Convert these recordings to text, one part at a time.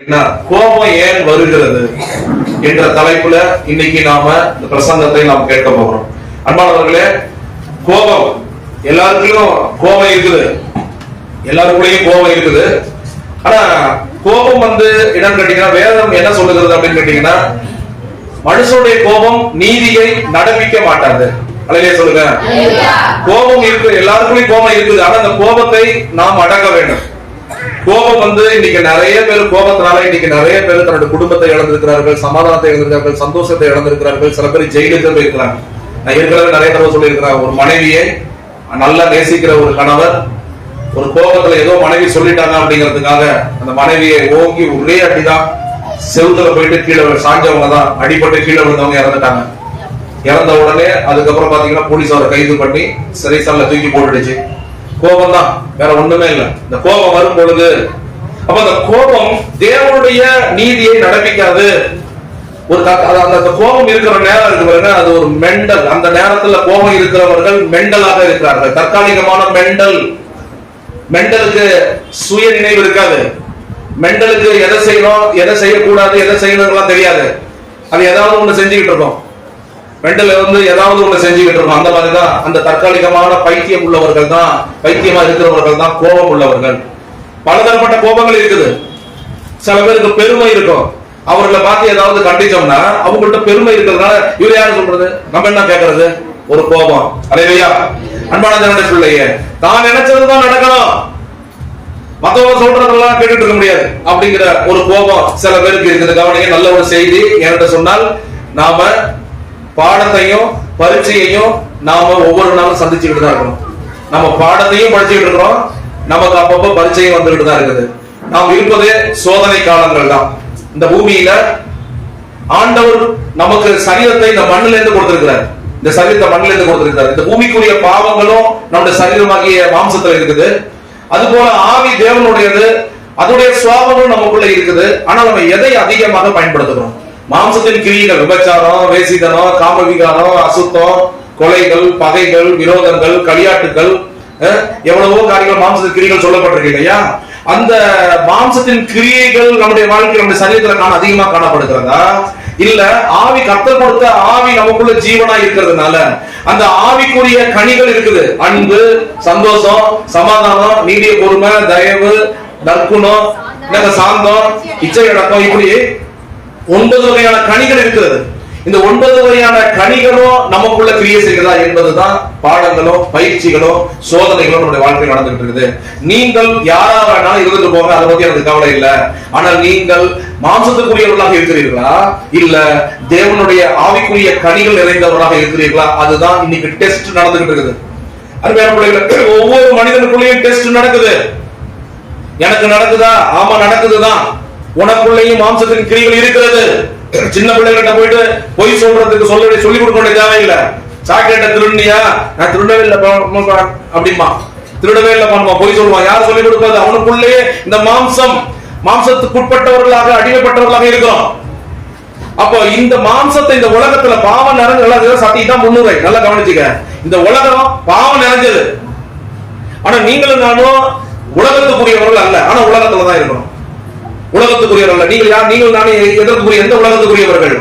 கோபம் ஏன் வருகிறது என்ற தலைப்புல இன்னைக்கு நாம இந்த பிரசங்கத்தை நாம் கேட்க போகிறோம். அன்பானவர்களே, கோபம் எல்லாருக்கும் கோபம் இருக்குது, எல்லாருக்குள்ளேயும் கோபம் இருக்குது. ஆனா கோபம் என்னன்னு கேட்டீங்கன்னா, வேதம் என்ன சொல்லுகிறது அப்படின்னு கேட்டீங்கன்னா, மனுஷனுடைய கோபம் நீதியை நடப்பிக்க மாட்டாது. அல்லையா சொல்லுங்க. கோபம் இருக்கு, எல்லாருக்குள்ளேயும் கோபம் இருக்குது. ஆனா அந்த கோபத்தை நாம் அடக்க வேண்டும். கோபம் இன்னைக்கு நிறைய பேர் கோபத்தினால இன்னைக்கு நிறைய பேர் தன்னுடைய குடும்பத்தை இழந்திருக்கிறார்கள், சமாதானத்தை இழந்திருக்கிறார்கள், சந்தோஷத்தை இழந்திருக்கிறார்கள். சில பேர் ஜெயிலுக்கு போயிருக்கிறாங்க. நான் ஏற்கனவே நிறைய தடவை சொல்லியிருக்கிறேன், ஒரு மனைவியை நல்லா நேசிக்கிற ஒரு கணவர் ஒரு கோபத்துல ஏதோ மனைவி சொல்லிட்டாங்க அப்படிங்கிறதுக்காக அந்த மனைவியை ஓங்கி ஒரே அடிதான் செவுத்துல போயிட்டு கீழே சாஞ்சவங்க தான், அடிபட்டு கீழே விழுந்தவங்க இறந்துட்டாங்க. இறந்த உடனே அதுக்கப்புறம் பாத்தீங்கன்னா போலீஸ் அவரை கைது பண்ணி சிறைசாலையில தூக்கி போட்டுடுச்சு. கோபம் தான், வேற ஒண்ணுமே இல்லை. இந்த கோபம் வரும் பொழுது அப்ப அந்த கோபம் தேவனுடைய நீதியை நடப்பிக்காது. ஒரு அந்த கோபம் இருக்கிற நேரம் இருக்கு பாருங்க, அது ஒரு மெண்டல். அந்த நேரத்துல கோபம் இருக்கிறவர்கள் மெண்டலாக இருக்கிறார்கள். தற்காலிகமான மெண்டல். மெண்டலுக்கு சுய நினைவு இருக்காது. மெண்டலுக்கு எதை செய்யணும், எதை செய்யக்கூடாது, எதை செய்யணும் தெரியாது. அது ஏதாவது ஒண்ணு செஞ்சுக்கிட்டு இருக்கோம். மெண்டல் ஏதாவது ஒண்ணு செஞ்சுக்கிட்டு இருக்கோம். அந்த மாதிரிதான் அந்த தற்காலிகமான பைத்தியம் உள்ளவர்கள் தான், பைத்தியமா இருக்கிறவர்கள் தான் கோபம் உள்ளவர்கள். பலதரப்பட்ட கோபங்கள் இருக்குது. சில பேருக்கு பெருமை இருக்கும். அவர்களை பார்த்து ஏதாவது கண்டிச்சோம்னா அவங்கள்ட்ட பெருமை இருக்கிறதுனால இவர் யாரு சொல்றது, நம்ம என்ன கேட்கறது, ஒரு கோபம். அல்லேலூயா. அன்பான தேவனுடைய பிள்ளையே, தான் நினைச்சதுதான் நடக்கணும், மத்தவங்க சொல்றதெல்லாம் கேட்டுட்டு இருக்க முடியாது அப்படிங்கிற ஒரு கோபம் சில பேருக்கு இருக்குது. கவனிங்க, நல்ல ஒரு செய்தி என்கிட்ட சொன்னால், நாம பாடத்தையும் பரீட்சையையும் நாம ஒவ்வொரு நாளும் சந்திச்சுக்கிட்டு தான் இருக்கணும். நம்ம பாடத்தையும் படிச்சுக்கிட்டு இருக்கிறோம், நமக்கு அப்பப்போ பரீட்சையும் வந்துகிட்டு தான் இருக்குது. நாம் இருப்பதே சோதனை காலங்கள் தான். இந்த பூமியில ஆண்டவர் நமக்கு சரீரத்தை இந்த மண்ணில இருந்து கொடுத்திருக்கிறார். இந்த சரீரத்தை மண்ணில இருந்து கொடுத்திருக்கிறார். இந்த பூமிக்குரிய பாவங்களும் நம்முடைய சரீரமாகிய மாம்சத்துல இருக்குது. அது போல ஆவி தேவனுடையது, அதனுடைய சுவாபங்களும் நமக்குள்ள இருக்குது. ஆனா நம்ம எதை அதிகமாக பயன்படுத்துகிறோம்? மாம்சத்தின் கிரியைகள், விபச்சாரம், வேசிதனம், காமவிகாரம், அசுத்தம், கொலைகள், பகைகள், விரோதங்கள், களியாட்டுகள், எவ்வளவோ காரியங்கள் மாம்சத்தின் கிரியைகள் சொல்லப்பட்டிருக்கு இல்லையா? அந்த மாம்சத்தின் கிரியைகள் நம்முடைய வாழ்க்கை, நம்முடைய சரீரத்துல அதிகமா காணப்படுகிறதா? இல்ல ஆவி கர்த்தர் கொடுத்த ஆவி நமக்குள்ள ஜீவனா இருக்கிறதுனால அந்த ஆவிக்குரிய கனிகள் இருக்குது. அன்பு, சந்தோஷம், சமாதானம், நீடிய பொறுமை, தயவு, நற்குணம், சாந்தம், இச்சை அடக்கம், இப்படி 9 வகையான கனிகள் இருக்கிறது. இந்த 9 வகையான கனிகளும் நமக்குள்ள கிரியை செய்கிறதா என்பதுதான் பாடங்களும் பயிற்சிகளும் சோதனைகளும் நம்முடைய வாழ்க்கையில் நடந்துட்டு இருக்குது. நீங்கள் யாரா வேணாலும் இருந்துட்டு போங்க, அதை பத்தி எனக்கு கவலை இல்லை. ஆனால் நீங்கள் மாம்சத்துக்குரியவர்களாக இருக்கிறீர்களா, இல்ல தேவனுடைய ஆவிக்குரிய கனிகள் நிறைந்தவர்களாக இருக்கிறீர்களா? அதுதான் இன்னைக்கு டெஸ்ட் நடந்துகிட்டு இருக்குது. அருமையான பிள்ளைகளுக்கு, ஒவ்வொரு மனிதனுக்குள்ளேயும் டெஸ்ட் நடக்குது. எனக்கு நடக்குதா? ஆமா, நடக்குதுதான். உனக்குள்ளேயும் மாம்சத்தின் கிரிகள் இருக்கிறது. சின்ன பிள்ளைகிட்ட போயிட்டு பொய் சொல்றதுக்கு சொல்லி கொடுக்க வேண்டிய தேவையில்லை. சாக்லேட்டை திருடியா? நான் திருடவே இல்லை அப்படிமா, திருடவே இல்லை பண்ணுவான், பொய் சொல்லுவான். யார் சொல்லி கொடுப்பது? அவனுக்குள்ளேயே இந்த மாம்சத்துக்குட்பட்டவர்களாக, அடிமைப்பட்டவர்களாக இருக்கிறோம். அப்போ இந்த மாம்சத்தை, இந்த உலகத்துல பாவம் நிறைஞ்ச சத்திதான் முன்னுரை. நல்லா கவனிச்சுக்க, இந்த உலகம் பாவம் நிறைஞ்சது. ஆனா நீங்களும் நானும் உலகத்துக்குரியவர்கள் அல்ல, ஆனா உலகத்துலதான் இருக்கணும். உலகத்துக்குரியவர்கள் நீங்கள் யார்? நீங்கள் நானே எதற்குரிய? எந்த உலகத்துக்குரியவர்கள்?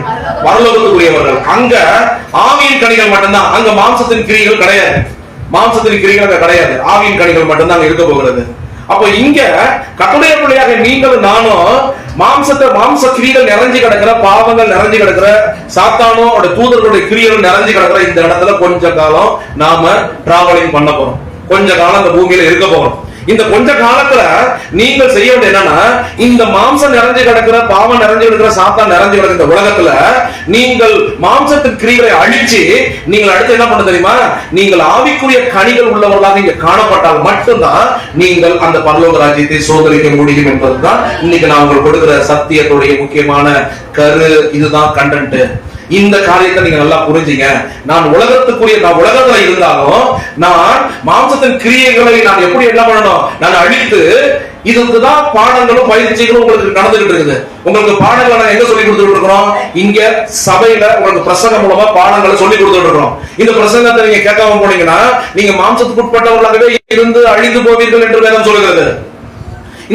பரலோகத்துக்குரியவர்கள். அங்க ஆவியின் கனிகள் மட்டும்தான், அங்க மாம்சத்தின் கிரிகள் கிடையாது. மாம்சத்தின் கிரிகள் அங்க கிடையாது, ஆவியின் கனிகள் மட்டும்தான் அங்க இருக்க போகிறது. அப்போ இங்க கர்த்தருடைய பிள்ளையாக நீங்களும் நானும் மாம்ச கிரிகள் நிறைஞ்சு கிடக்கிற, பாவங்கள் நிறைஞ்சு கிடக்கிற, சாத்தானோ தூதர்களுடைய கிரிகள் நிறைஞ்சு கிடக்கிற இந்த இடத்துல கொஞ்ச காலம் நாம டிராவலிங் பண்ண போறோம். கொஞ்ச காலம் இந்த பூமியில இருக்க போறோம். இந்த கொஞ்ச காலத்துல நீங்கள் செய்ய வேண்டிய என்னன்னா, இந்த மாம்சம் நிறைஞ்சு கிடக்கிற, பாவம் நிறைஞ்சு கிடக்கிற, சாத்தான் நிறைஞ்சு கிடக்கிற உலகத்துல நீங்கள் மாம்சத்தின் கிரிகளை அழிச்சு நீங்கள் அடுத்து என்ன பண்ண தெரியுமா? நீங்கள் ஆவிக்குரிய கனிகள் உள்ளவர்களாக இங்க காணப்பட்டால் மட்டும்தான் நீங்கள் அந்த பரலோக ராஜ்யத்தை சோதரிக்க முடியும் என்பதுதான் இன்னைக்கு நான் உங்களுக்கு கொடுக்கிற சத்தியத்துடைய முக்கியமான கரு. இதுதான் கண்டென்ட். இந்த காரியத்தை நீங்க நல்லா புரிஞ்சுங்க. நான் உலகத்துல இருந்தாலும் நான் மாம்சத்தின் கிரியைகளை நான் எப்படி என்ன பண்ணணும், நான் அழித்து, இதுக்குதான் பாடங்களும் பயிற்சிகளும் உங்களுக்கு நடந்துகிட்டு இருக்குது. உங்களுக்கு பாடங்களை நான் எங்க சொல்லி கொடுத்துட்டு இருக்கிறோம்? இங்க சபையில உங்களுக்கு பிரசங்கம் மூலமா பாடங்களை சொல்லி கொடுத்துட்டு இருக்கிறோம். இந்த பிரசங்கத்தை நீங்க கேட்காம போனீங்கன்னா நீங்க மாம்சத்துக்கு உட்பட்டவர்களாகவே இருந்து அழிந்து போவீர்கள் என்று வேதம் சொல்லுகிறது.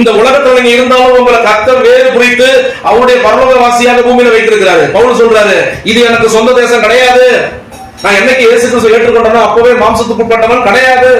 இந்த உலகத்துல நீங்க இருந்தாலும் உங்களை கர்த்தர் வேறு குறித்து அவருடைய பரலோக வாசியாக பூமியில வைத்திருக்கிறாரு. பவுல் சொல்றாரு, இது எனக்கு சொந்த தேசம் கிடையாது. நான் என்னைக்கு இயேசு கிறிஸ்துவை ஏற்றுக்கொண்டனோ அப்பவே மாம்சத்துக்கு உட்பட்டவன் கிடையாது.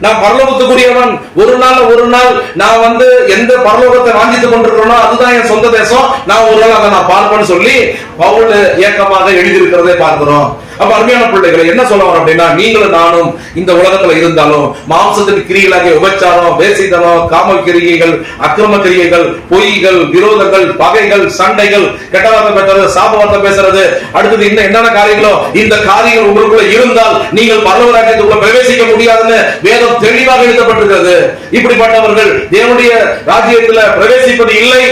நான் பரலோகத்துக்குரியவன். ஒரு நாள் நான் எந்த பரலோகத்தை வாஞ்சித்துக் கொண்டிருக்கிறேனோ அதுதான் என் சொந்த தேசம். நான் ஒரு நாள் அதை நான் பார்ப்பேன்னு சொல்லி பவுல் ஏக்கமாக எழுதியிருக்கிறதை பார்க்கிறோம். அப்ப அருமையான பிள்ளைகளை என்ன சொல்ல வரோம் அப்படின்னா, நீங்களும் நானும் இந்த உலகத்துல இருந்தாலும் மாம்சத்தின் கிரிகளாகிய உபச்சாரம், வேசித்தனம், காம கிரிகைகள், அக்கிரம கிரிகைகள், பொய்கள், விரோதங்கள், பகைகள், சண்டைகள், கெட்ட வார்த்தை பேசுறது, சாப வார்த்தை பேசுறது, அடுத்தது இன்னும் என்னென்ன காரியங்களோ இந்த காரியங்கள் உங்களுக்குள்ள இருந்தால் நீங்கள் பரலோக ராஜ்யத்துக்குள்ள பிரவேசிக்க முடியாதுன்னு வேதம் தெளிவாக எழுதப்பட்டிருக்கிறது. இப்படிப்பட்டவர்கள் தேவனுடைய ராஜ்யத்துல பிரவேசிப்பது இல்லை,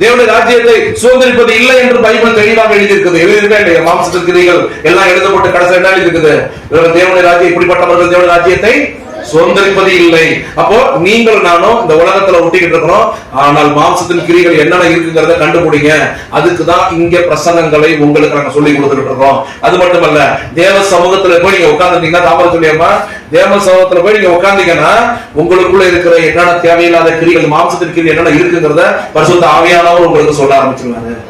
தேவனுடைய ராஜ்யத்தை சுதந்திரிப்பது இல்லை என்று பைபிள் தெளிவாக எழுதியிருக்கிறது. மாம்சத்தின் கிரிகள் எல்லாம் எழுதப்பட்டு கடைசி என்ன இருக்குது, தேவனுடைய ராஜ்யம் இப்படிப்பட்டவர்கள் தேவனுடைய ராஜ்யத்தை சுதந்திரிப்பது இல்லை. அப்போ நீங்கள் நானும் இந்த உலகத்துல ஒட்டிக்கிட்டு இருக்கிறோம். ஆனால் மாம்சத்தின் கிரிகள் என்னென்ன இருக்குங்கிறத கண்டுபிடிங்க. அதுக்குதான் இங்க பிரசங்கங்களை உங்களுக்கு நாங்க சொல்லி கொடுத்துட்டு இருக்கோம். அது மட்டுமல்ல, தேவ சமூகத்துல போய் நீங்க உட்கார்ந்துட்டீங்கன்னா, தாமரை சொல்லியம்மா, தேவ சமூகத்துல போய் நீங்க உட்கார்ந்தீங்கன்னா உங்களுக்குள்ள இருக்கிற என்னென்ன தேவையில்லாத கிரிகள், மாம்சத்தின் கிரிகள் என்னென்ன இருக்குங்கிறத பரிசுத்த ஆவியானவர் உங்களுக்கு சொல்ல ஆரம்பிச்சிருவாங்க.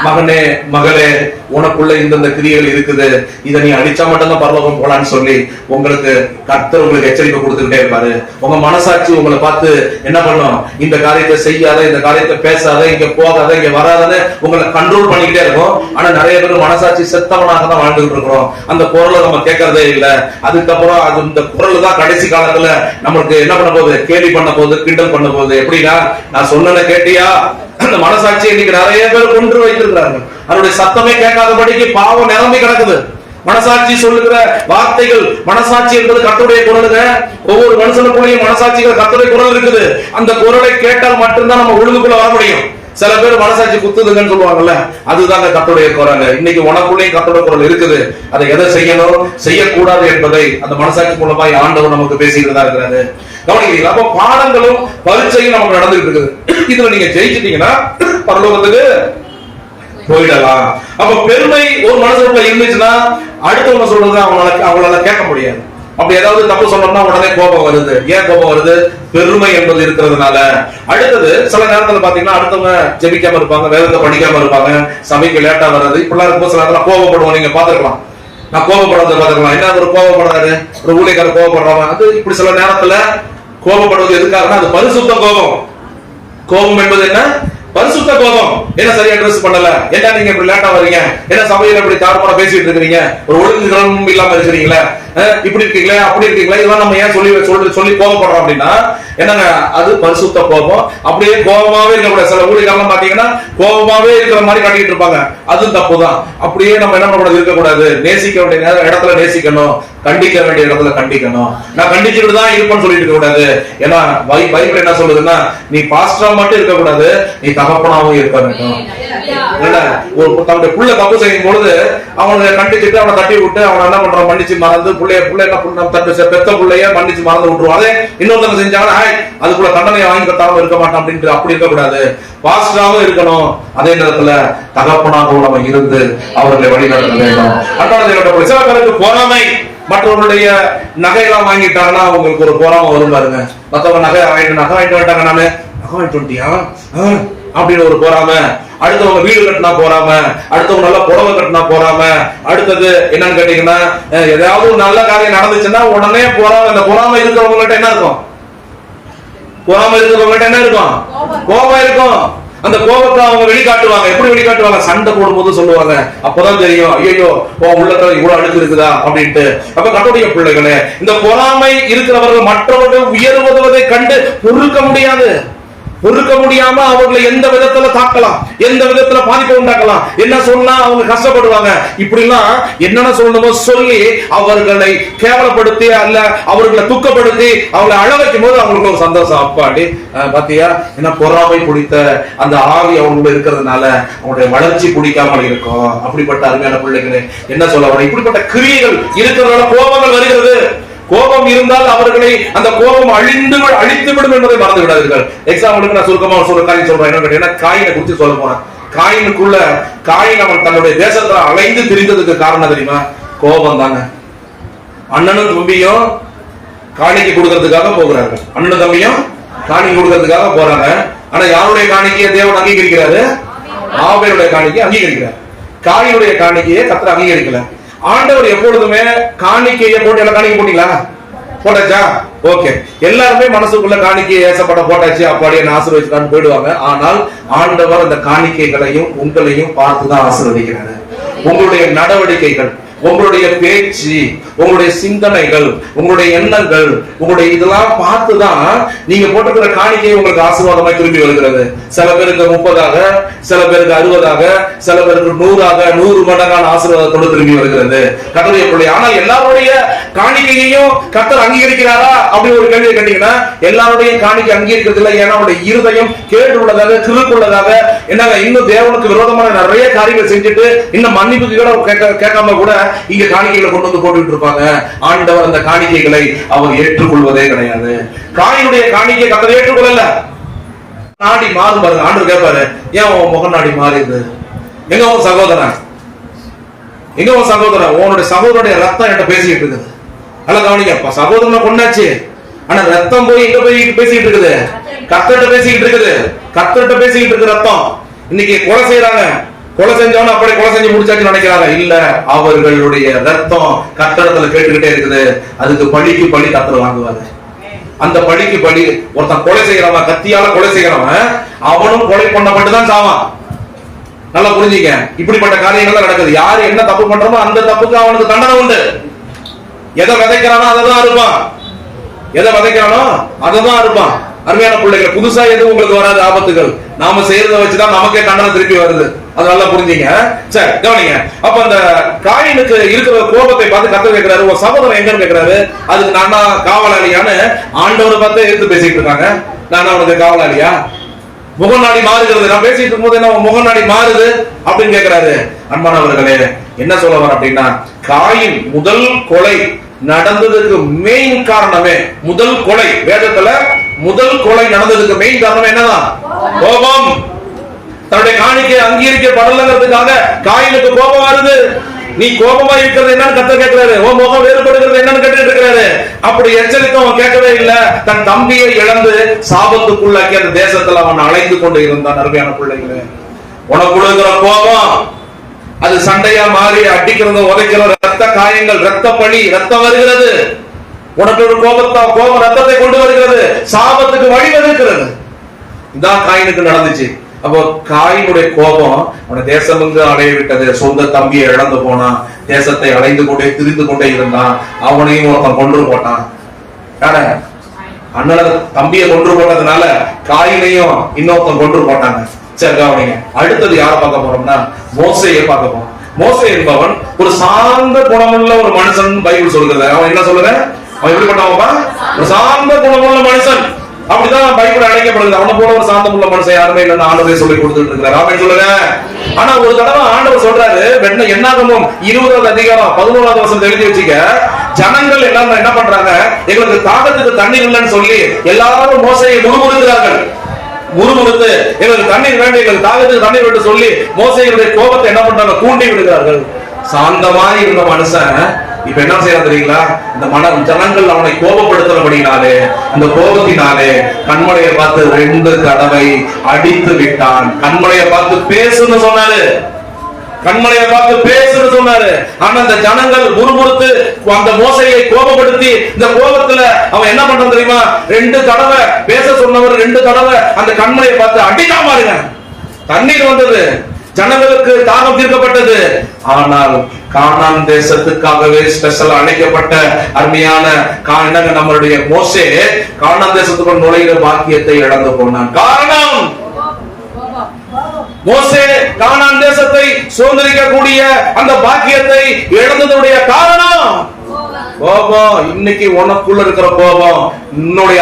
மகனே, மகளே, உனக்குள்ள இந்த கிரியைகள் இருக்குது, இதை நீ அடிச்சா மட்டும்தான் பரலோகம் போலான்னு சொல்லி உங்களுக்கு கர்த்தர் உங்களுக்கு எச்சரிக்கை கொடுத்துக்கிட்டே இருப்பாரு. உங்க மனசாட்சி உங்களை பார்த்து என்ன பண்ணும், இந்த காரியத்தை செய்யாத, இந்த காரியத்தை பேசாத, இங்க போகாத, இங்க வராதன்னு உங்களை கண்ட்ரோல் பண்ணிக்கிட்டே இருக்கும். ஆனா நிறைய பேர் மனசாட்சி செத்தவனாக தான் வாழ்ந்துகிட்டு இருக்கிறோம். அந்த குரலை நம்ம கேட்கறதே இல்லை. அதுக்கப்புறம் அது இந்த குரல் தான் கடைசி காலத்துல நம்மளுக்கு என்ன பண்ண போகுது, கேலி பண்ண போகுது, கிண்டல் பண்ண போகுது. எப்படின்னா, நான் சொன்னதை கேட்டியா, அந்த மனசாட்சி இன்னைக்கு நிறைய பேர் கொன்று வைத்திருக்கிறார்கள். அதனுடைய சத்தமே கேட்காதபடிக்கு பாவம் நிரம்பி கிடக்குது. மனசாட்சி சொல்லுகிற வார்த்தைகள், மனசாட்சி என்பது கர்த்தருடைய குரலுங்க. ஒவ்வொரு மனுஷனுக்குள்ளேயும் மனசாட்சிகள் கர்த்தருடைய குரல் இருக்குது. அந்த குரலை கேட்டால் மட்டும்தான் நம்ம ஒழுங்குக்குள்ள வர முடியும். சில பேர் மனசாட்சி குத்துதுங்கன்னு சொல்லுவாங்கல்ல, அதுதாங்க கர்த்தருடைய குரல். இன்னைக்கு உனக்குள்ளேயும் கர்த்தருடைய குரல் இருக்குது. அதை எதை செய்யணும், செய்யக்கூடாது என்பதை அந்த மனசாட்சி மூலமாய் ஆண்டவர் நமக்கு பேசிக்கிறதா இருக்கிறாரு. கவனிக்கிறீங்களா? அப்ப பாடங்களும் பரீட்சையும் நமக்கு நடந்துட்டு இருக்குது. இதுல நீங்க ஜெயிச்சிட்டீங்கன்னா பரலோகத்துக்கு போயிடலாம். அப்ப பெருமை ஒரு மனசுக்குள்ள இருந்துச்சுன்னா அடுத்தவங்க சொல்றது அவங்களால கேட்க முடியாது. அப்படி ஏதாவது தப்பு சொன்னோம்னா உடனே கோபம் வருது. ஏன் கோபம் வருது? பெருமை என்பது இருக்கிறதுனால. அடுத்தது சில நேரத்துல பாத்தீங்கன்னா அடுத்தவங்க ஜெபிக்காம இருப்பாங்க, வேதத்தை படிக்காம இருப்பாங்க, சபைக்கு லேட்டா வர்றது, இப்படிலாம் இருக்கும். சில நேரத்துல கோபப்படுவோம். நீங்க பாத்துக்கலாம், நான் கோபப்படுறத பாத்துக்கலாம். என்ன ஒரு கோபப்படுறாரு, ஒரு ஊழியக்காரர் கோபப்படுறாங்க. அது இப்படி சில நேரத்துல கோபப்படுவது எதுக்காகனா, அது பரிசுத்த கோபம். கோபம் என்பது என்ன? பரிசுத்த கோபம். என்ன சரியா ட்ரெஸ் பண்ணல, என்ன நீங்க இப்படி லேட்டா வரீங்க, என்ன சபையில இப்படி தாறுமாறா பேசிட்டு இருக்கீங்க, ஒரு ஒழுங்கு இல்லாம இருக்கிறீங்களா, இப்படி இருக்கீங்களா, அப்படி இருக்கீங்களா, இதெல்லாம் நம்ம ஏன் சொல்லி கோபப்படுறோம் அப்படின்னா என்னங்க, அது பரிசுத்த கோபம். அப்படியே கோபமாவே இருக்கக்கூடாது. சில ஊழியர்கள் பாத்தீங்கன்னா கோபமாவே இருக்கிற மாதிரி காட்டிட்டு இருப்பாங்க. அது தப்புதான். அப்படியே நம்ம என்ன பண்ணக்கூடாது, இருக்கக்கூடாது. நேசிக்க வேண்டிய இடத்துல நேசிக்கணும், கண்டிக்க வேண்டிய இடத்துல கண்டிக்கணும். நான் கண்டிச்சுட்டு தான் இருப்பேன்னு சொல்லிட்டு இருக்க கூடாது. ஏன்னா பைபிள் என்ன சொல்லுதுன்னா, நீ பாஸ்டரா மட்டும் இருக்க கூடாது, நீ தகப்பனாவும் இருக்க வேண்டும். தன்னுடைய புள்ள தப்பு செய்யும் பொழுது அவனை கண்டிச்சுட்டு அவனை தட்டி விட்டு அவனை என்ன பண்றான், மன்னிச்சு மறந்து பெத்த பிள்ளைய மன்னிச்சு மறந்து விட்டுருவோம். அதே இன்னொருத்தவங்க செஞ்சாங்கன்னா அதுக்குள்ள தண்டனை வாங்கி கட்டாம இருக்க மாட்டான் அப்படின்ட்டு அப்படி இருக்க கூடாது. பாஸ்டராவும் இருக்கணும், அதே நேரத்துல தகப்பனாகவும் நம்ம இருந்து அவர்களை வழிநடத்த வேண்டும். அன்றாட சில பேருக்கு பொறாமை, மற்றவருடைய நகையெல்லாம் வாங்கிட்டாங்கன்னா அவங்களுக்கு ஒரு பொறாமை வரும் பாருங்க. மற்றவங்க நகை வாங்கிட்டு வந்துட்டாங்க, நானு நகை வாங்கிட்டு வந்துட்டியா அப்படின்னு ஒரு பொறாம. அடுத்தவங்க வீடு கட்டினா போறாம, அடுத்தவங்க நல்லா புடவை கட்டினா போறாம. அடுத்தது என்னன்னு கேட்டீங்கன்னா, ஏதாவது ஒரு நல்ல காரியம் நடந்துச்சுன்னா உடனே போறாம. இந்த பொறாம இருக்கிறவங்ககிட்ட என்ன இருக்கும்? பொறாம இருக்கிறவங்ககிட்ட என்ன இருக்கும்? கோபம் இருக்கும். அந்த கோபத்தை அவங்க வெளிக்காட்டுவாங்க. எப்படி வெளிக்காட்டுவாங்க? சண்டை போடும்போது சொல்லுவாங்க. அப்பதான் தெரியும், ஐயோ உள்ளத்துல இவ்வளவு அழுக்கு இருக்குதா அப்படின்ட்டு. அப்ப கர்த்தருடைய பிள்ளைகளே, இந்த பொறாமை இருக்கிறவர்கள் மற்றவர்கள் உயர்வதை கண்டு பொறுக்க முடியாம அவர்களை எந்த விதத்துல தாக்கலாம், எந்த விதத்துல பாதிப்பை உண்டாக்கலாம். என்ன சொன்னா அவங்க கஷ்டப்படுவாங்க. இப்படிலாம் என்னென்ன சொல்லணுமோ சொல்லி அவர்களை கேவலப்படுத்தி அல்ல அவர்களை துக்கப்படுத்தி அவங்களை அழ வைக்கும் போது அவங்களுக்கு ஒரு சந்தோஷம். அப்பாடி பாத்தியா, என்ன பொறாமை பிடித்த அந்த ஆவி அவங்களுக்கு இருக்கிறதுனால அவங்களுடைய வளர்ச்சி பிடிக்காமல் இருக்கும். அப்படிப்பட்ட அருமையான பிள்ளைகளே, என்ன சொல்ல வர, இப்படிப்பட்ட கிரியைகள் இருக்கிறதுனால கோபங்கள் வருகிறது. கோபம் இருந்தால் அவர்களை அந்த கோபம் அழித்து விடும் என்பதை மறந்து விடாதீர்கள். எக்ஸாம்பிளுக்கு நான் சுருக்கமா சொல்றேன். காயினை குறித்து சொல்ல போறேன். காயின் அவன் தன்னுடைய தேசத்துல அலைந்து திரிந்ததுக்கு காரணம் தெரியுமா? கோபம் தாங்க. அண்ணனும் தம்பியும் காணிக்கை கொடுக்கறதுக்காக போகிறார்கள். அண்ணனும் தம்பியும் காணிக்கை கொடுக்கறதுக்காக போறாங்க. ஆனா யாருடைய காணிக்கையை தேவன் அங்கீகரிக்கிறாரு? ஆபேலுடைய காணிக்கையை அங்கீகரிக்கிறார். காயினுடைய காணிக்கையை கர்த்தர் அங்கீகரிக்கல. ஆண்டவர் எப்பொழுதுமே காணிக்கையை போட்டு எல்லாம் காணிக்கை போட்டீங்களா? போட்டாச்சா? ஓகே. எல்லாருமே மனசுக்குள்ள காணிக்கையை ஏசப்பட போட்டாச்சு, அப்படியே ஆசீர்வதிச்சுதான் போயிடுவாங்க. ஆனால் ஆண்டவர் அந்த காணிக்கைகளையும் உங்களையும் பார்த்துதான் ஆசீர்வதிக்கிறாரு. உங்களுடைய நடவடிக்கைகள், உங்களுடைய பேச்சு, உங்களுடைய சிந்தனைகள், உங்களுடைய எண்ணங்கள், உங்களுடைய இதெல்லாம் பார்த்துதான் நீங்க போட்டுக்கிற காணிக்கை உங்களுக்கு ஆசீர்வாதமாய் திரும்பி வருகிறது. சில பேருக்கு 30ஆக, சில பேருக்கு 60ஆக, சில பேருக்கு 100ஆக, 100 மடங்கான ஆசீர்வாதத்தோடு திரும்பி வருகிறது கர்த்தருடைய பிள்ளை. ஆனால் எல்லாருடைய காணிக்கையையும் கர்த்தர் அங்கீகரிக்கிறாரா அப்படி ஒரு கேள்வி கேட்டீங்கன்னா, எல்லாருடைய காணிக்கை அங்கீகரிக்கிறது இல்லை. ஏன்னா அவருடைய இருதயம் கேடு உள்ளதாக, கிறுக்குள்ளதாக, என்னங்க இன்னும் தேவனுக்கு விரோதமான நிறைய காரியங்கள் செஞ்சுட்டு இன்னும் மன்னிப்புக்கு கூட கேட்காம கூட இங்க காணிக்கைகளை கொண்டு வந்து போட்டுட்டு இருப்பாங்க. ஆண்டவர் அந்த காணிக்கைகளை அவர் ஏற்றுக்கொள்வதே கிடையாது. காயினுடைய காணிக்கை கர்த்தர் ஏற்றுக்கொள்ளல. நாடி மாறும் பாருங்க. ஆண்டவர் கேட்பாரு, ஏன் உன் முக நாடி மாறிது? எங்க உன் சகோதரன்? எங்க உன் சகோதரன்? உன்னுடைய சகோதரனுடைய ரத்தம் என்கிட்ட பேசிட்டு இருக்குது. நல்லா கவனிக்கப்பா. சகோதரனை கொண்டாச்சு, ஆனா ரத்தம் போய் எங்க போய் பேசிட்டு இருக்குது? கர்த்தர்கிட்ட பேசிக்கிட்டு இருக்குது. கர்த்தர்கிட்ட பேசிக்கிட்டு இருக்கு ரத்தம். இன்னைக்கு கொலை செய்யறாங்க, கொலை செஞ்சவன அப்படியே கொலை செஞ்சு முடிச்சாச்சு நினைக்கிறாங்க. இல்ல, அவர்களுடைய ரத்தம் கர்த்தரிடத்துல கேட்டுக்கிட்டே இருக்குது. அதுக்கு பழிக்கு பழி கர்த்தர் வாங்குவாரு. அந்த பழிக்கு பழி. ஒருத்தன் கொலை செய்யறவன், கத்தியால கொலை செய்யறவன், அவனும் கொலை பண்ணப்பட்டுதான் சாவான். நல்லா புரிஞ்சுக்க. இப்படிப்பட்ட காரியங்கள் நடக்குது. யாரு என்ன தப்பு பண்றோமோ அந்த தப்புக்கு அவனுக்கு தண்டனை உண்டு. எதை விதைக்கிறானோ அதைதான் இருப்பான். எதை விதைக்கிறானோ அதைதான் இருப்பான். அருமையான பிள்ளைகள், புதுசா எதுவும் உங்களுக்கு வராது ஆபத்துகள். நாம செய்யறத வச்சுதான் நமக்கே தண்டனை திருப்பி வருது. அது நல்லா புரிஞ்சுங்க. சரி, கவனிங்க. அப்ப அந்த காயினுக்கு இருக்கிற கோபத்தை பார்த்து கர்த்தர் கேட்கிறாரு, ஒரு சகோதரன் எங்கன்னு கேட்கிறாரு. அதுக்கு நான் காவலாளியான்னு ஆண்டவரை பார்த்து எடுத்து பேசிட்டு இருக்காங்க. நான் அவனுக்கு காவலாளியா? முகநாடி மாறுகிறது. நான் பேசிட்டு இருக்கும் போது என்ன முகநாடி மாறுது அப்படின்னு கேட்கிறாரு. அன்பானவர்களே, என்ன சொல்ல வர அப்படின்னா, காயின் முதல் கொலை நடந்ததுக்கு மெயின் காரணமே, முதல் கொலை வேதத்துல முதல் கொலை நடந்ததுக்கு மெயின் காரணம் என்னதான்? கோபம். தன்னுடைய காணிக்கை அங்கீகரிக்கப்படலங்கிறதுக்காக காயினுக்கு கோபம் வருது. நீ கோபமா இருக்கிறது என்னன்னு கர்த்தர் கேட்கிறாரு. உன் முகம் வேறுபடுகிறது என்னன்னு கேட்டு இருக்கிறாரு. அப்படி எச்சரிக்கை அவன் கேட்கவே இல்லை. தன் தம்பியை இழந்து சாபத்துக்குள்ளாக்கி அந்த தேசத்துல அவன் அழைத்து கொண்டு இருந்தான். அருமையான பிள்ளைகளே, உனக்கு இருக்கிற கோபம் அது சண்டையா மாறி அடிக்கிறது, உதைக்கிறது, ரத்த காயங்கள், ரத்த பழி, ரத்தம் வருகிறது. உனக்கு ஒரு கோபம் ரத்தத்தை கொண்டு வருகிறது, சாபத்துக்கு வழிவகுக்கிறது. இதான் காயினுக்கு நடந்துச்சு. அப்போ காயினுடைய கோபம் அவனை தேசம் அடைய விட்டது. சொந்த தம்பியை இழந்து போனான், தேசத்தை அடைந்து கொண்டே திரிந்து கொண்டே இருந்தான். அவனையும் ஒருத்தன் கொன்று போட்டான். அண்ணன தம்பியை கொன்று போட்டதுனால காயினையும் இன்னொருத்தன் கொன்று போட்டாங்க. சரி, கவனிங்க. அடுத்தது யார பார்க்க போறோம்னா, மோசேயை பார்க்க போறோம். மோசே என்பவன் ஒரு சார்ந்த குணமுள்ள ஒரு மனுஷன் பைபிள் சொல்கிறது. அவன் என்ன சொல்லுற? அவன் எப்படிப்பட்டவன்பா? ஒரு சார்ந்த குணமுள்ள மனுஷன். அப்படிதான் பைபிள் அழைக்கப்படுது. அவனை போல ஒரு சாந்தமுள்ள மனுஷன் யாருமே இல்லைன்னு ஆண்டவர் சொல்லி கொடுத்துட்டு இருக்கிறார். அவன் சொல்லுங்க. ஆனா ஒரு தடவை ஆண்டவர் சொல்றாரு, என்னாகமம் 20வது அதிகாரம் 11வது வசனம் எழுதி வச்சுக்க. ஜனங்கள் எல்லாரும் என்ன பண்றாங்க? எங்களுக்கு தாகத்துக்கு தண்ணீர் இல்லைன்னு சொல்லி எல்லாரும் மோசேயை முறுமுறுக்கிறார்கள். முறுமுறுத்து எங்களுக்கு தண்ணீர் வேண்டும், எங்களுக்கு தாகத்துக்கு தண்ணீர் வேண்டும் சொல்லி மோசேயுடைய கோபத்தை என்ன பண்றாங்க? தூண்டி விடுகிறார்கள். சாந்தமாய் இருந்த மனுஷன் இப்ப என்ன செய்யறான் தெரியுங்களா? இந்த ஜனங்கள் அவனை கோபப்படுத்துறபடினாலே, அந்த கோபத்தினாலே கண்மலையை பார்த்து 2 தடவை அடித்து விட்டான். கண்மலையை பார்த்து பேசுன்னு சொன்னாரு. கண்மலையை பார்த்து பேசுன்னு சொன்னாரு. ஆனா இந்த ஜனங்கள் முறுமுறுத்து அந்த மோசையை கோபப்படுத்தி, இந்த கோபத்துல அவன் என்ன பண்றான் தெரியுமா? 2 தடவை பேச சொன்னவர் 2 தடவை அந்த கண்மலையை பார்த்து அடிக்காம பாருங்க. தண்ணீர் வந்தது, ஜனங்களுக்கு தாகம் தீர்க்கப்பட்டது. ஆனால் கானான் தேசத்துக்காகவே ஸ்பெஷல் அழைக்கப்பட்ட அருமையான நம்மளுடைய மோசே கானான் தேசத்துக்குள் நுழைகிற பாக்கியத்தை இழந்து போனான். காரணம், மோசே கானான் தேசத்தை சுதந்திரிக்கக்கூடிய அந்த பாக்கியத்தை இழந்ததுடைய காரணம் கோபம். இன்னைக்கு உனக்குள்ள இருக்கிற கோபம் உன்னுடைய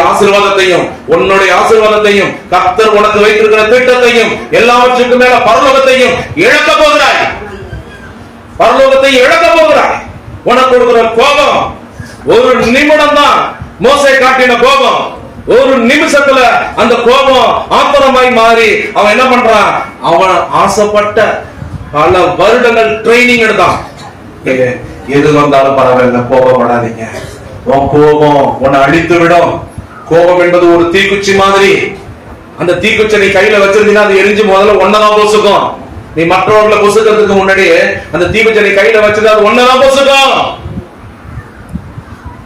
ஆசீர்வாதத்தையும் கர்த்தர் உனக்கு வைத்திருக்கிற திட்டத்தையும் எல்லாவற்றுக்கும் மேல பரலோகத்தையும் இழக்க போகிறாய். பரலோகத்தை இழக்க போகிறாய். உனக்கு இருக்கிற கோபம் ஒரு நிமிடம் தான். மோசே காட்டின கோபம் ஒரு நிமிஷத்துல அந்த கோபம் ஆத்திரமாய் மாறி அவன் என்ன பண்றான்? அவன் ஆசைப்பட்ட பல வருடங்கள் ட்ரைனிங் எடுத்தான். எது வந்தாலும் பரவாயில்ல, கோபப்படாதீங்க. உன் கோபம் உன்னை அழித்து விடும். கோபம் என்பது ஒரு தீக்குச்சி மாதிரி. அந்த தீக்குச்சி நீ கையில வச்சிருந்தீங்கன்னா அது எரிஞ்சு முதல்ல ஒன்னதான் பொசுக்கும். நீ மற்றவர்களை பொசுக்கிறதுக்கு முன்னாடியே அந்த தீக்குச்சி நீ கையில வச்சிருந்தா அது ஒன்னதான் பொசுக்கும்.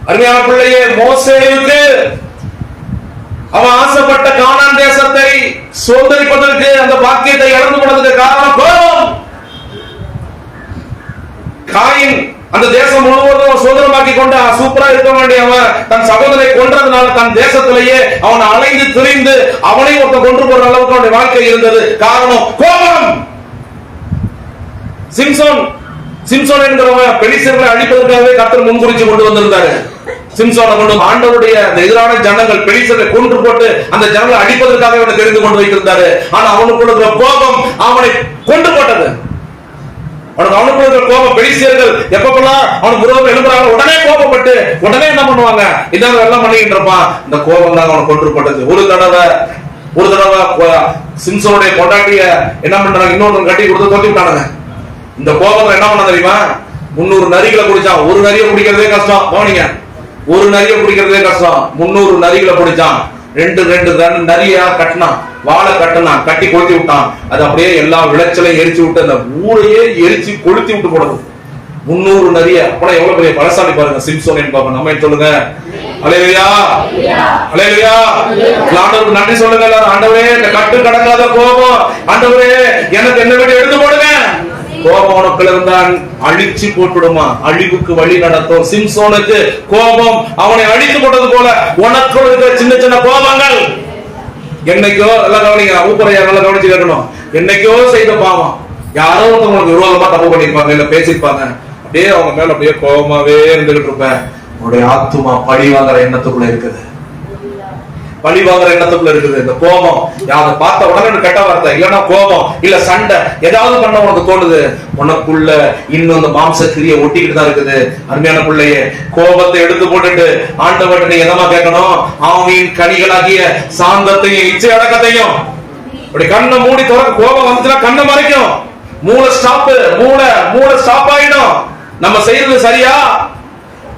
அருமையான பிள்ளையே, மோசேயுக்கு அவன் ஆசைப்பட்ட கானான் தேசத்தை சுதந்தரிப்பதற்கு, அந்த பாக்கியத்தை இழந்து போனதுக்கு காரணம் கோபம். காயின் அந்த தேசம் முழுவதும் சுதந்திரமாக்கி கொண்டு சூப்பரா இருக்க வேண்டியவன் தன் சகோதரை கொன்றதுனால தன் தேசத்திலேயே அவனை அலைந்து திரிந்து அவனை ஒருத்தன் கொன்று போற அளவுக்கு அவனுடைய வாழ்க்கை இருந்தது. காரணம் கோபம். சிம்சோன் என்கிறவன் பெலிஸ்தர்களை அழிப்பதற்காகவே கர்த்தர் முன்குறிச்சு கொண்டு வந்திருந்தாரு. சிம்சோனை கொண்டு ஆண்டவருடைய எதிரான ஜனங்கள் பெலிஸ்தரை கொன்று போட்டு அந்த ஜனங்களை அடிப்பதற்காக அவனை தெரிந்து கொண்டு வைத்திருந்தாரு. ஆனா அவனுக்கு இருக்கிற கோபம் அவனை கொண்டு போட்டது. அவனுக்கு இருக்கிற கோபம், பெலிஸ்தர்கள் எப்பப்பெல்லாம் அவனுக்கு விரோதம் எழுப்புறாங்க உடனே கோபப்பட்டு உடனே என்ன பண்ணுவாங்க, இதான் எல்லாம் பண்ணிக்கிட்டு இருப்பான். இந்த கோபம் தான் அவனை கொன்று போட்டது. ஒரு தடவை சிம்சோனுடைய கொண்டாட்டிய என்ன பண்றாங்க, இன்னொரு கட்டி கொடுத்து தோட்டி விட்டானுங்க. இந்த கோபம் என்ன பண்ண தெரியுமா, 300 நரிகளை குடிச்சான். ஒரு நரியை குடிக்கிறதே கஷ்டம். கவனிங்க, ஒரு நரியை குடிக்கிறதே கஷ்டம். 300 நரிகளை குடிச்சான். ரெண்டு நரியா கட்டினான், வாழை கட்டினான், கட்டி கொளுத்தி விட்டான். அது அப்படியே எல்லா விளைச்சலையும் எரிச்சு விட்டு அந்த ஊரையே எரிச்சு கொளுத்தி விட்டு போனது. 300 நரிய. அப்பனா எவ்வளவு பெரிய பலசாலி பாருங்க சிம்சோன் என்பவன். நம்ம சொல்லுங்க அல்லேலூயா, அல்லேலூயா. ஆண்டவருக்கு நன்றி சொல்லுங்க எல்லாரும். ஆண்டவரே, இந்த கட்டு கடங்காத கோபம் ஆண்டவரே எனக்கு என்ன விட எடுத்து போடுங்க. கோபம் உனக்குள்ள இருந்தான் அழிச்சு போட்டுடுமா, அழிவுக்கு வழி நடத்தும். சிம்சோனுக்கு கோபம் அவனை அழித்து போட்டது போல உனக்கு இருக்கிற சின்ன சின்ன கோபங்கள் என்னைக்கோ, எல்லாம் கவனிங்க, ஊப்பரையா நல்லா கவனிச்சு கேட்கணும். என்னைக்கோ செய்த பாவம், யாரோ ஒருத்தவங்களுக்கு விரோதமா தப்பு பண்ணிருப்பாங்க, இல்ல பேசிருப்பாங்க, அப்படியே அவங்க மேல அப்படியே கோபமாவே இருந்துகிட்டு இருப்பேன். உன்னுடைய ஆத்துமா பழி வாங்குற எண்ணத்துக்குள்ள இருக்குது, பழி வாங்குற எண்ணத்துக்குள்ள இருக்குது. இந்த கோபம் யாரை பார்த்த உடனே கெட்ட வார்த்தை, இல்லன்னா கோபம், இல்ல சண்டை, ஏதாவது பண்ண உனக்கு தோணுது, உனக்குள்ள இன்னும் அந்த மாம்ச கிரியை ஒட்டிக்கிட்டு தான் இருக்குது. அருமையான பிள்ளையே, கோபத்தை எடுத்து போட்டுட்டு ஆண்டவர்கிட்ட நீ எதமா கேட்கணும், ஆவியின் கனிகளாகிய சாந்தத்தையும் இச்சை அடக்கத்தையும். அப்படி கண்ணை மூடி திறக்க, கோபம் வந்துச்சுன்னா கண்ணை மறைக்கும், மூளை ஸ்டாப் ஆயிடும். நம்ம செய்யறது சரியா,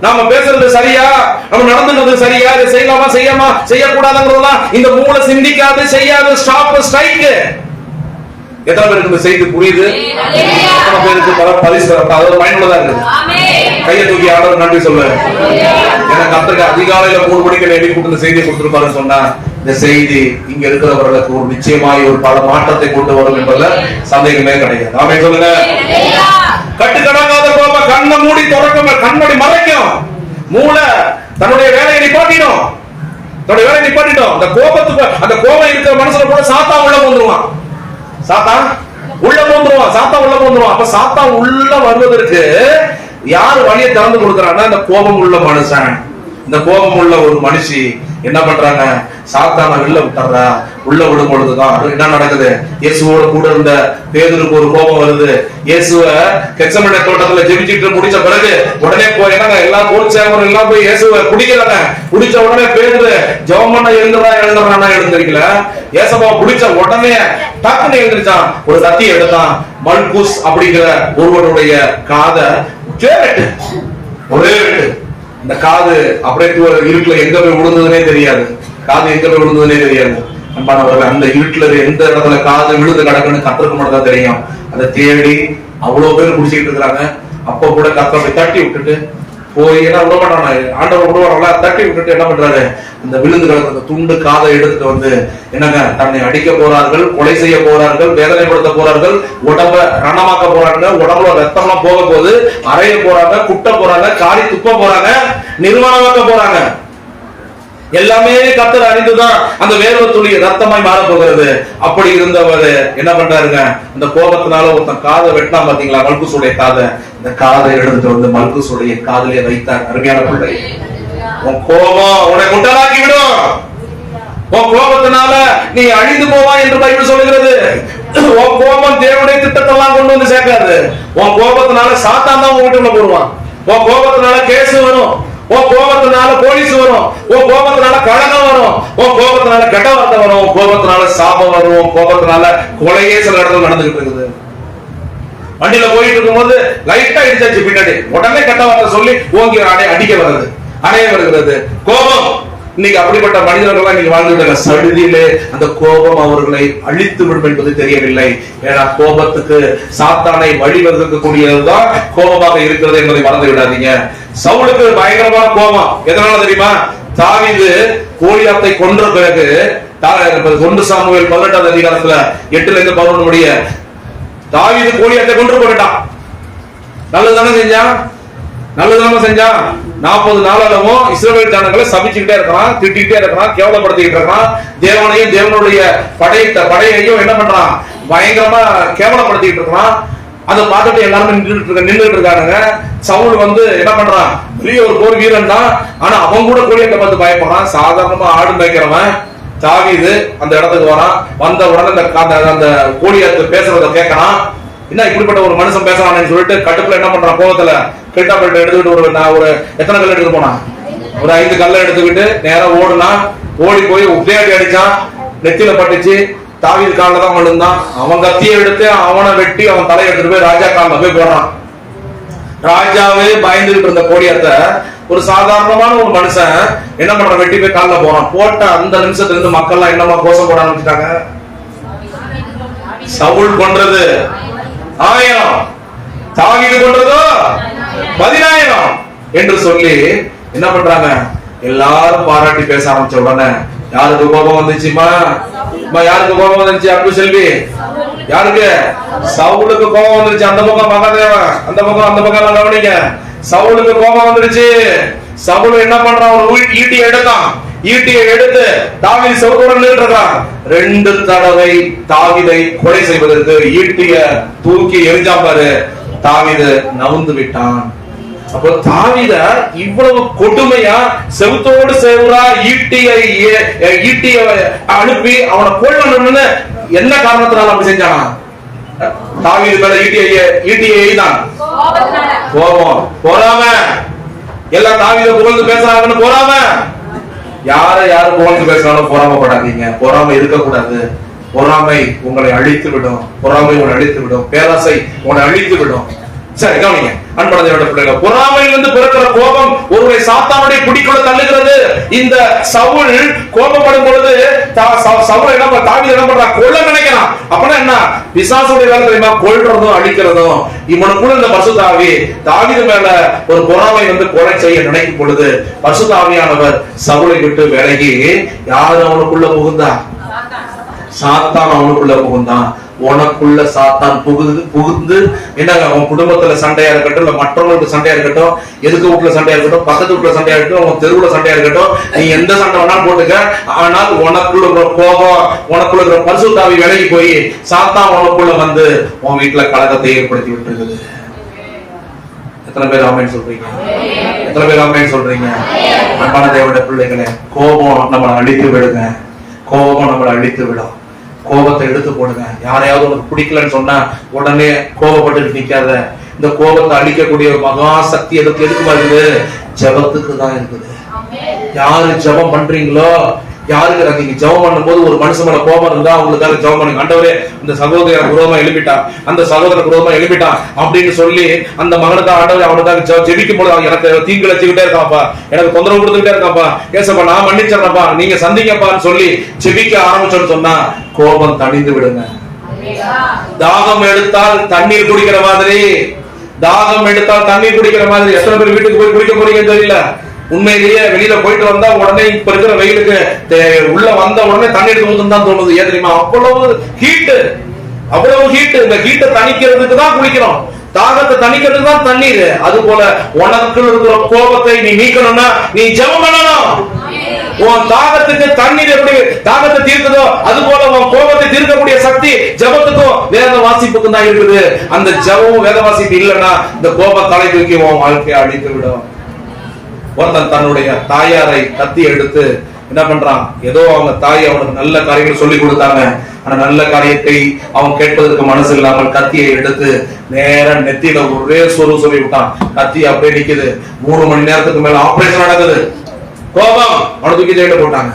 நாம பேசுறது சரியா, நம்ம நடந்துக்கிறது சரியா, இதை செய்யலாமா செய்யக்கூடாதுங்கிறதெல்லாம் இந்த மூளை சிந்திக்காது, செய்யாது. Stop, strike. எத்தனை பேருக்கு இந்த செய்தி புரியுது? எத்தனை பேருக்கு அதாவது பயனுள்ளதா இருக்குது? கையை தூக்கி ஆடவர் நன்றி சொல்லு. எனக்கு கர்த்தருக்கு அதிகாலையில 3 மணிக்கு எழுதி கொடுத்த செய்தியை கொடுத்திருப்பாருன்னு சொன்னா, இந்த செய்தி இங்க இருக்கிறவர்களுக்கு ஒரு நிச்சயமாய் ஒரு பல மாற்றத்தை கொண்டு வரும் என்பதுல சந்தேகமே கிடையாது. ஆமென் சொல்லுங்க. கட்டுக்கடங்காத கோபம் கண்ணை மூடி திறக்கும், கண்ணோடி மறைக்கும். மூளை தன்னுடைய வேலையை நிப்பாட்டிடும். அந்த கோபத்துக்கு, அந்த கோபம் இருக்கிற மனசுல கூட சாத்தா உள்ள வந்துருவான். சாத்தான் உள்ள வந்துருவான். அப்ப சாத்தா உள்ள வருவதற்கு யாரு வழியை திறந்து கொடுக்கறாங்கன்னா, இந்த கோபம் உள்ள மனுஷன், இந்த கோபம் உள்ள ஒரு மனுஷி என்ன பண்றாங்க, சாத்தான வெளில விட்டுறா. உள்ள விடும் பொழுதுதான் என்ன நடக்குது, இயேசுவோட கூட இருந்த பேதுருக்கு ஒரு கோபம் வருது. இயேசுவ கெத்செமனே தோட்டத்துல ஜெபிச்சிட்டு முடிச்ச பிறகு உடனே போய் என்னங்க எல்லாம் போர்ச்சேவரும் எல்லாம் போய் இயேசுவ குடிக்கிறாங்க. குடிச்ச உடனே பேதுரு ஜெபம் பண்ண எழுந்துறானா எழுந்திருக்கல. இயேசுவா குடிச்ச உடனே டக்குன்னு எழுந்திருச்சான். ஒரு கத்தி எடுத்தான். மல்குஸ் அப்படிங்கிற ஒருவருடைய காதை கேட்டு ஒரே வெட்டு. இந்த காது அப்படியே இருட்டுல எங்க போய் விழுந்ததுனே தெரியாது. அன்பானவர்கள், அந்த இருட்டுல எந்த இடத்துல காது விழுந்து கிடக்குன்னு கர்த்தருக்கு மட்டும் தான் தெரியும். அதை தேடி அவ்வளவு பேர் குடிச்சுக்கிட்டு இருக்கிறாங்க. அப்ப கூட கர்த்தரை தட்டி விட்டுட்டு போய் என்ன விட மாட்டான, ஆண்டவர் விடுவாரா, தட்டி விட்டுட்டு என்ன பண்றாரு, இந்த விழுந்து கிடக்குற துண்டு காதை எடுத்துட்டு வந்து என்னங்க, தன்னை அடிக்க போறார்கள், கொலை செய்ய போறார்கள், வேதனைப்படுத்த போறார்கள், உடம்ப ரணமாக்க போறாங்க, உடம்புல ரத்தம் எல்லாம் போக போது, அறைய போறாங்க, குட்ட போறாங்க, காரி துப்ப போறாங்க, நிர்வாணமாக்க போறாங்க. எல்லாமே கர்த்தர் அறிந்துதான் அந்த வேர்வை துளி ரத்தமாய் மாற போகிறது. அப்படி இருந்தவர் என்ன பண்றாருங்க, இந்த கோபத்தினால ஒருத்தன் காதை வெட்டினா பாத்தீங்களா, மல்குசுடைய காதை, இந்த காதை எடுத்துட்டு வந்து மல்குசுடைய காதிலே வைத்தார். அருமையான பிள்ளை, உன் கோபம் உன்னை முட்டலாக்கி விடும். உன் கோபத்தினால நீ அழிந்து போவா என்று பைபிள் சொல்லுகிறது. உன் கோபம் தேவனுடைய திட்டத்தெல்லாம் கொண்டு வந்து சேர்க்காது. உன் கோபத்தினால சாத்தான் தான் உன் வீட்டுக்குள்ள போடுவான். உன் கோபத்தினால கேஸ் வரும், உன் கோபத்தினால போலீஸ் வரும், உன் கோபத்தினால கழகம் வரும், உன் கோபத்தினால கெட்ட வார்த்தை வரும், உன் கோபத்தினால சாபம் வரும், உன் கோபத்தினால கொலையே சில இடத்துல நடந்துகிட்டு இருக்குது. வண்டியில போயிட்டு இருக்கும் போது லைட்டா இடிச்சாச்சு பின்னாடி, உடனே கெட்ட வார்த்தை சொல்லி ஓங்கி அடைய வருகிறது. கோபம் இன்னைக்கு அப்படிப்பட்ட மனிதர்கள் இன்னைக்கு வாழ்ந்துட்டாங்க. சடுதியிலே அந்த கோபம் அவர்களை அழித்து விடும் என்பது தெரியவில்லை. ஏன்னா கோபத்துக்கு சாத்தானை வழிவகுக்கக்கூடியதுதான் கோபமாக இருக்கிறது என்பதை மறந்து விடாதீங்க. சவுலுக்கு பயங்கரமான கோபம் எதனால தெரியுமா? தாவீது கோலியாத்தை கொன்ற பிறகு 1 சாமுவேல் 18ஆம் அதிகாரத்துல 8ல இருந்து 11 முடிய தாவீது கோலியாத்தை கொன்று போட்டான். நல்லதுதானே செஞ்சான், நல்லதுதானே செஞ்சான். 40 நாளாகவும் இஸ்ரவேல் ஜனங்களை சபிச்சுக்கிட்டே இருக்கிறான், திட்டிக்கிட்டே இருக்கிறான், கேவலப்படுத்திக்கிட்டு இருக்கிறான். தேவனையும் தேவனுடைய படையையும் என்ன பண்றான்? பயங்கரமா கேவலப்படுத்திக்கிட்டு இருக்கிறான். அதை பார்த்துட்டு எல்லாருமே நின்றுட்டு இருக்காங்க. சவுல் என்ன பண்றான்? பெரிய ஒரு போர் வீரன் தான், ஆனா அவன் கூட கோலியாத்தை பார்த்து பயப்படுறான். சாதாரணமா ஆடு மேய்க்கிறவன் தாவீது அந்த இடத்துக்கு வரான். வந்த உடனே அந்த கோலியாத்து பேசுறத கேட்கறான். என்ன இப்படிப்பட்ட ஒரு மனுஷன் பேசுறான்னு சொல்லிட்டு கட்டுப்புல என்ன பண்றான்? கோபத்துல கிட்டாப்பட்டு எடுத்துக்கிட்டு ஒரு எத்தனை கல் எடுத்து போனான்? ஒரு 5 கல்லை எடுத்துக்கிட்டு நேரா ஓடுனா. ஓடி போய் உப்ளையாடி அடிச்சான். நெத்தியில பட்டுச்சு. தாவீது காலில் தான் விழுந்தான். அவன் கத்தியை எடுத்து அவனை வெட்டி அவன் தலையை எடுத்துட்டு போய் ராஜா காலில் போய் போடுறான். ராஜாவே பயந்துகிட்டு இருந்த கோலியாத்தை ஒரு சாதாரணமான ஒரு மனுஷன் என்ன பண்ற? வெட்டி போய் காலில் போறான். போட்ட அந்த நிமிஷத்துல இருந்து மக்கள் எல்லாம் என்னமா கோஷம் போட ஆரம்பிச்சுட்டாங்க? சவுல் கொன்றது 1000, தாவீது கொன்றதோ 10000 என்று சொல்லி என்ன பண்றாங்க? எல்லாரும் பாராட்டி பேச ஆரம்பிச்ச உடனே யாருக்கு கோபம் வந்துச்சுமா? யாருக்கு கோபம் வந்துச்சு? அன்பு செல்வி, யாருக்கு? சவுலுக்கு கோபம் வந்துருச்சு. அந்த பக்கம் மகாதேவன், அந்த பக்கம் கவனிங்க. சவுலுக்கு கோபம் வந்துருச்சு. சவுல் என்ன பண்றான்? ஒரு ஈட்டியை எடுத்தான். ஈட்டியை எடுத்து தாவீது சவுலுடன் நின்றுறான். 2 தடவை தாவீதை கொலை செய்வதற்கு ஈட்டிய தூக்கி எரிஞ்சான் பாரு. தாவீது நவுந்து விட்டான். அப்போ தாவீத இவ்வளவு கொடுமையா செவுத்தோடு சேவரா ஈட்டிய அனுப்பி அவனை கொல்லணும்னு என்ன காரணத்தினால அப்படி செஞ்சானா? தாவீது மேல ஈட்டியை எய்தான். கோபம், பொறாம. எல்லாம் தாவீத புகழ்ந்து பேசுறாங்கன்னு பொறாம. யாரு புகழ்ந்து பேசுறாலும் பொறாமப்படாதீங்க. பொறாமை இருக்கக்கூடாது. பொறாமை உங்களை அழித்து விடும். பொறாமை உங்களை அழித்து விடும். பேராசை உங்களை அழித்து விடும். சரி, கவனிங்க அன்பனதையோட பிள்ளைங்க. பொறாமையிலிருந்து பிறக்கிற கோபம் ஒருவரை சாத்தானுடைய பிடிக்குள்ள தள்ளுகிறது. இந்த சவுல் கோபப்படும் பொழுது சவுல் என்ன தாவீது என்ன பண்றான்? கொல்ல நினைக்கிறான். அப்பனா என்ன? பிசாசுடைய வேலை தெரியுமா? கொல்றதும் அழிக்கிறதும். இவனுக்குள்ள இந்த பரிசுத்த தாவீது மேல ஒரு பொறாமை கொலை செய்ய நினைக்கும் பொழுது பரிசுத்த ஆவியானவர் சவுலை விட்டு விலகி யாரு அவனுக்குள்ள புகுந்தா? சாத்தான் அவனுக்குள்ள புகுந்தான். உனக்குள்ள சாத்தான் புகுந்து என்ன? உன் குடும்பத்துல சண்டையா இருக்கட்டும், இல்ல மற்றவங்களுக்கு சண்டையா இருக்கட்டும், எதுக்கு வீட்டுல சண்டையா இருக்கட்டும், பக்கத்து வீட்டுல சண்டையா இருக்கட்டும், உன் தெருவுல சண்டையா இருக்கட்டும், நீ எந்த சண்டை வேணாலும் போட்டுக்க. ஆனால் உனக்குள்ள இருக்கிற கோபம், உனக்குள்ள இருக்கிற பரிசுத்த ஆவி விலகி போய் சாத்தான் உனக்குள்ள வந்து உன் வீட்டுல கலகத்தை ஏற்படுத்தி விட்டுருக்குது. எத்தனை பேர் ஆமென் சொல்றீங்க? எத்தனை பேர் ஆமென் சொல்றீங்க? அன்பான தேவனுடைய பிள்ளைகளே, கோபம் நம்மளை அழித்து விடுங்க. கோபம் நம்மளை அழித்து விடும். கோபத்தை எடுத்து போடுங்க. யாரையாவது உனக்கு பிடிக்கலன்னு சொன்னா உடனே கோபப்பட்டு நிக்காத. இந்த கோபத்தை அழிக்கக்கூடிய மகா சக்தி எதுக்கு இருக்குது? ஜெபத்துக்கு தான் இருக்குது. யாரு ஜெபம் பண்றீங்களோ, யாருக்கு நீங்க ஜெபம் பண்ணும் போது ஒரு மனுஷன் மேல கோபம் இருந்தா அவங்களுக்காக ஜெபம் பண்ணுங்க. ஆண்டவரே, இந்த சகோதரன் விரோதமா எழுப்பிட்டான், அந்த சகோதரன் விரோதமா எழுப்பிட்டான் அப்படின்னு சொல்லி அந்த மகனுக்காக ஆண்டவரே அவனுக்காக ஜெபிக்கும் போது அவன் எனக்கு தீங்கு வச்சுக்கிட்டே இருக்கான்ப்பா, எனக்கு தொந்தரவு கொடுத்துக்கிட்டே இருக்கான்ப்பா, ஏசப்பா நான் மன்னிச்சிடறேன்ப்பா, நீங்க சந்திங்கப்பான்னு சொல்லி ஜெபிக்க ஆரம்பிச்சோன்னு சொன்னா கோபம் தணிந்து விடுங்க. தாகம் எடுத்தால் தண்ணீர் குடிக்கிற மாதிரி, தாகம் எடுத்தால் தண்ணீர் குடிக்கிற மாதிரி. எத்தனை பேர் வீட்டுக்கு போய் குடிக்க போறீங்கன்னு தெரியல. உண்மையிலேயே வெளியில போயிட்டு வந்தா உடனே இப்ப இருக்கிற வெயிலுக்கு உள்ள வந்த உடனே தண்ணீர் ஊத்துன்னு தான் தோணுது. ஏன் தெரியுமா? அவ்வளவு ஹீட்டு, அவ்வளவு ஹீட்டு. இந்த ஹீட்டை தணிக்கிறதுக்கு தான் குளிக்கிறோம், தாகத்தை தணிக்கிறதுக்கு தான் தண்ணீர். அது போல உனக்கு இருக்கிற கோபத்தை நீ நீக்கணும்னா நீ ஜெபம் பண்ணணும். உன் தாகத்துக்கு தண்ணீர் எப்படி தாகத்தை தீர்க்குதோ அது போல உன் கோபத்தை தீர்க்கக்கூடிய சக்தி ஜெபத்துக்கும் வேத வாசிப்புக்கும் தான் இருக்குது. அந்த ஜெபமும் வேத வாசிப்பு இல்லைன்னா இந்த கோபம் தலை தூக்கி உன் வாழ்க்கையை அழித்து விடும். ஒருத்தன் தன்னுடைய தாயாரை கத்தி எடுத்து என்ன பண்றான்? ஏதோ அவங்க தாய் அவனுக்கு நல்ல காரியங்கள் சொல்லி கொடுத்தாங்க, ஆனா நல்ல காரியத்தை அவன் கேட்பதற்கு மனசு இல்லாமல் கத்தியை எடுத்து நேர நெத்தியில ஒரே சொல்லி விட்டான். கத்தி அப்படியே நிக்குது. 3 மணி நேரத்துக்கு மேல ஆபரேஷன் நடக்குது. கோபம் அவனை தூக்கி ஜெயில போட்டாங்க.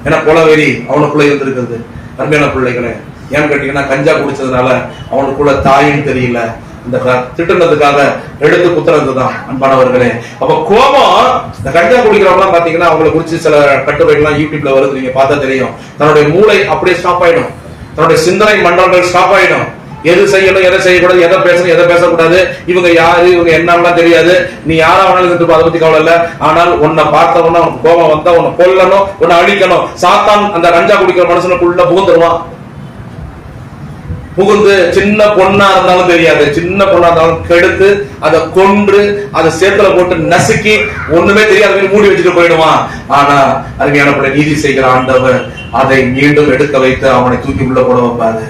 ஏன்னா கொலவெறி அவனுக்குள்ள இருந்திருக்கிறது. அருமையான பிள்ளைகளே, ஏன்னு கேட்டீங்கன்னா கஞ்சா குடிச்சதுனால அவனுக்குள்ள தாயின்னு தெரியல, இந்த திட்டுனதுக்காக எடுத்து குத்துறதுதான் அன்பானவர்களே. அப்ப கோபம், இந்த கஞ்சா குடிக்கிறவங்க பாத்தீங்கன்னா அவங்களை குறிச்சு சில கட்டுரைகள்லாம் யூடியூப்ல வருது, நீங்க பார்த்தா தெரியும். தன்னுடைய மூளை அப்படியே ஸ்டாப் ஆயிடும், தன்னுடைய சிந்தனை மண்டலங்கள் ஸ்டாப் ஆயிடும். எது செய்யணும், எதை செய்யக்கூடாது, எதை பேசணும், எதை பேசக்கூடாது, இவங்க யாரு, இவங்க என்னன்னா தெரியாது. நீ யாரா வேணாலும் அதை பத்தி கவலை இல்ல. ஆனால் உன்னை பார்த்த உடனே உனக்கு கோபம் வந்தா உன்னை கொல்லணும், உன்னை அழிக்கணும். சாத்தான் அந்த கஞ்சா குடிக்கிற மனுஷனுக்குள்ள புகுந்துருவான். புகுந்து சின்ன பொண்ணா இருந்தாலும் தெரியாது, சின்ன பொண்ணா இருந்தாலும் கெடுத்து அதை கொன்று அதை சேத்துல போட்டு நசுக்கி ஒண்ணுமே தெரியாது மூடி வச்சுட்டு போயிடுவான். ஆனா அருமையான பிள்ளை, நீதி செய்கிற ஆண்டவர் அதை மீண்டும் எடுக்க வைத்து அவனை தூக்கி உள்ள போட வைப்பாரு.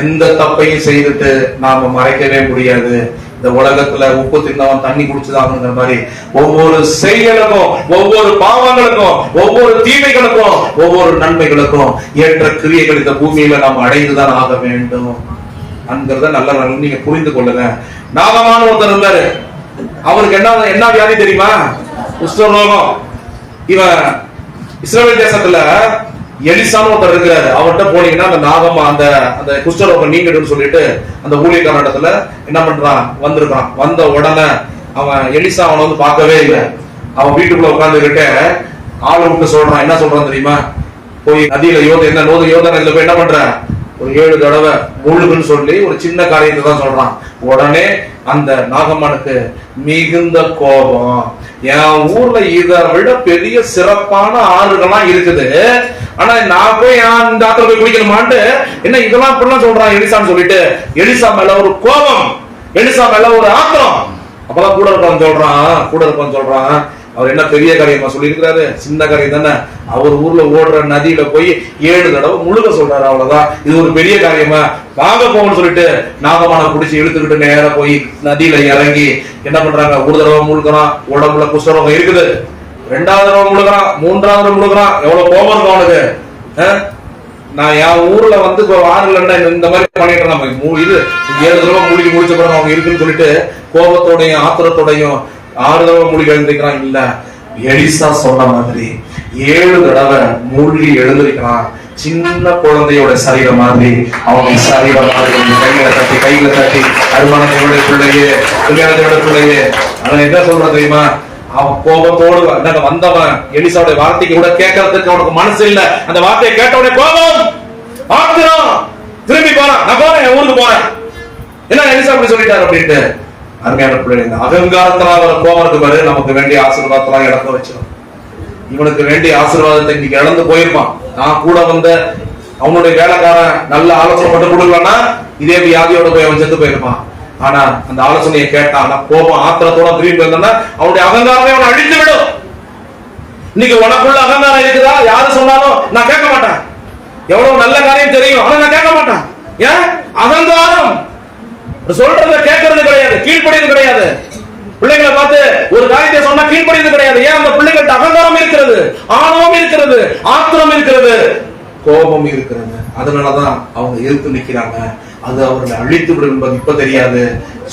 எந்த தப்பையும் செய்துட்டு நாம மறைக்கவே முடியாது. இந்த உலகத்துல உப்பு தின்னவன் தண்ணி குடிச்சுதாங்கிற மாதிரி ஒவ்வொரு செயலுக்கும், ஒவ்வொரு பாவங்களுக்கும், ஒவ்வொரு தீமைகளுக்கும், ஒவ்வொரு நன்மைகளுக்கும் ஏற்ற கிரியைகள் இந்த பூமியில நாம் அடைந்துதான் ஆக வேண்டும் என்கிறத நல்ல நீங்க புரிந்து கொள்ளுங்க. நாகமான ஒருத்தர் இருந்தாரு, அவருக்கு என்ன வியாதி தெரியுமா? குஷ்டரோகம். இவன் இஸ்ரவேல் தேசத்துல எலிசான்னு ஒருத்தர் இருக்கிறாரு, அவர்கிட்ட போனீங்கன்னா அந்த நாகமா அந்த அந்த குஷ்டரோகம் நீங்கிடும் சொல்லிட்டு அந்த ஊழியக்கார இடத்துல என்ன பண்றான், வந்திருக்கான். வந்த உடனே அவன் எலிசா அவனை வந்து பார்க்கவே இல்லை. அவன் வீட்டுக்குள்ள உட்கார்ந்துகிட்ட ஆளு விட்டு சொல்றான். என்ன சொல்றான் தெரியுமா? போய் நதியில யோதனை இதுல போய் என்ன பண்ற, ஒரு 7 தடவை முழுகுன்னு சொல்லி ஒரு சின்ன காரியத்தை தான் சொல்றான். உடனே அந்த நாகம்மனுக்கு மிகுந்த கோபம். என் ஊர்ல இதை விட பெரிய சிறப்பான ஆறுகள்லாம் இருக்குது, ஆனா நான் போய் இந்த ஆத்துல போய் குடிக்கணுமான்ட்டு என்ன இதெல்லாம் இப்படிலாம் சொல்றான் எலிசான்னு சொல்லிட்டு எலிசா மேல ஒரு கோபம், எலிசா மேல ஒரு ஆத்திரம். அப்பதான் கூட இருப்பான்னு சொல்றான். அவர் என்ன பெரிய காரியமா சொல்லி இருக்கிறாரு? சின்ன காரியம் தானே. அவர் ஊர்ல ஓடுற நதியில போய் 7 தடவை முழுக சொல்றாரு, அவ்வளவுதான். இது ஒரு பெரிய காரியமா? வாங்க போகணும்னு சொல்லிட்டு நாகமான குடிச்சு இழுத்துக்கிட்டு நேர போய் நதியில இறங்கி என்ன பண்றாங்க, ஒரு தடவை முழுக்கிறான். உடம்புல குஷ்டரோகம் இருக்குது. 2வது தடவை முழுகிறான், 3வது தடவை முழுகிறான். எவ்வளவு கோபம் இருக்கும் அவனுக்கு. நான் என் ஊர்ல வந்து ஆறுல இந்த மாதிரி பண்ணிட்டு நம்ம இது 7 தடவை முடிச்ச பிறகு அவங்க இருக்குன்னு சொல்லிட்டு கோபத்தோடையும் ஆத்திரத்தோடையும் 6 தடவை மூழ்கி எழுந்திருக்கிறான். இல்ல, எலிசா சொன்ன மாதிரி 7 தடவை மூழ்கி எழுந்திருக்கிறான். சின்ன குழந்தையோட சரீரம் மாதிரி அவங்க சரீரம் மாதிரி கைகளை தட்டி அருமானதையோட பிள்ளையே, கல்யாணத்தையோட பிள்ளையே. அவன் என்ன சொல்றான் தெரியுமா? அவன் கோபத்தோடு வந்தவன் எலிசாவுடைய வார்த்தைக்கு கூட கேட்கறதுக்கு அவனுக்கு மனசு இல்ல. அந்த வார்த்தையை கேட்டவுடனே கோபம், ஆத்திரம், திரும்பி போறான். நான் போறேன், என் ஊருக்கு போறேன். என்ன எலிசா அப்படி சொல்லிட்டாரு அப்படின்ட்டு. அருமையான பிள்ளைங்க, அகங்காரத்தினால் வர கோபம் இருக்கு பாரு, நமக்கு வேண்டிய ஆசீர்வாதத்தெல்லாம் இழக்க வச்சிடும். இவனுக்கு வேண்டிய ஆசீர்வாதத்தை இன்னைக்கு இழந்து போயிருப்பான். நான் கூட வந்த அவனுடைய வேலைக்காரன் நல்ல ஆலோசனை மட்டும் கொடுக்கலன்னா இதே வியாதியோட போய் அவன் செத்து போயிருப்பான். ஆனா அந்த ஆலோசனையை கேட்டான், கோபம் ஆத்திரத்தோட திரும்பி போயிருந்தா அவனுடைய அகங்காரமே அவனை அழித்து விடும். இன்னைக்கு உனக்குள்ள அகங்காரம் இருக்குதா? யாரு சொன்னாலும் நான் கேட்க மாட்டேன். எவ்வளவு நல்ல காரியம் தெரியும், ஆனா நான் கேட்க மாட்டேன். ஏன்? அகங்காரம். சொல்றத கேட்கறது கிடையாது, கீழ்ப்படியது கிடையாது. பிள்ளைகளை பார்த்து ஒரு காரியத்தை சொன்னா கீழ்ப்படியது கிடையாது. ஏன்? அந்த பிள்ளைகள்ட்ட அகங்காரம் இருக்கிறது, ஆணவம் இருக்கிறது, ஆத்திரம் இருக்கிறது, கோபம் இருக்கிறது. அதனாலதான் அவங்க எதிர்த்து நிக்கிறாங்க. அது அவர்களை அழித்து விடும் என்பது இப்ப தெரியாது.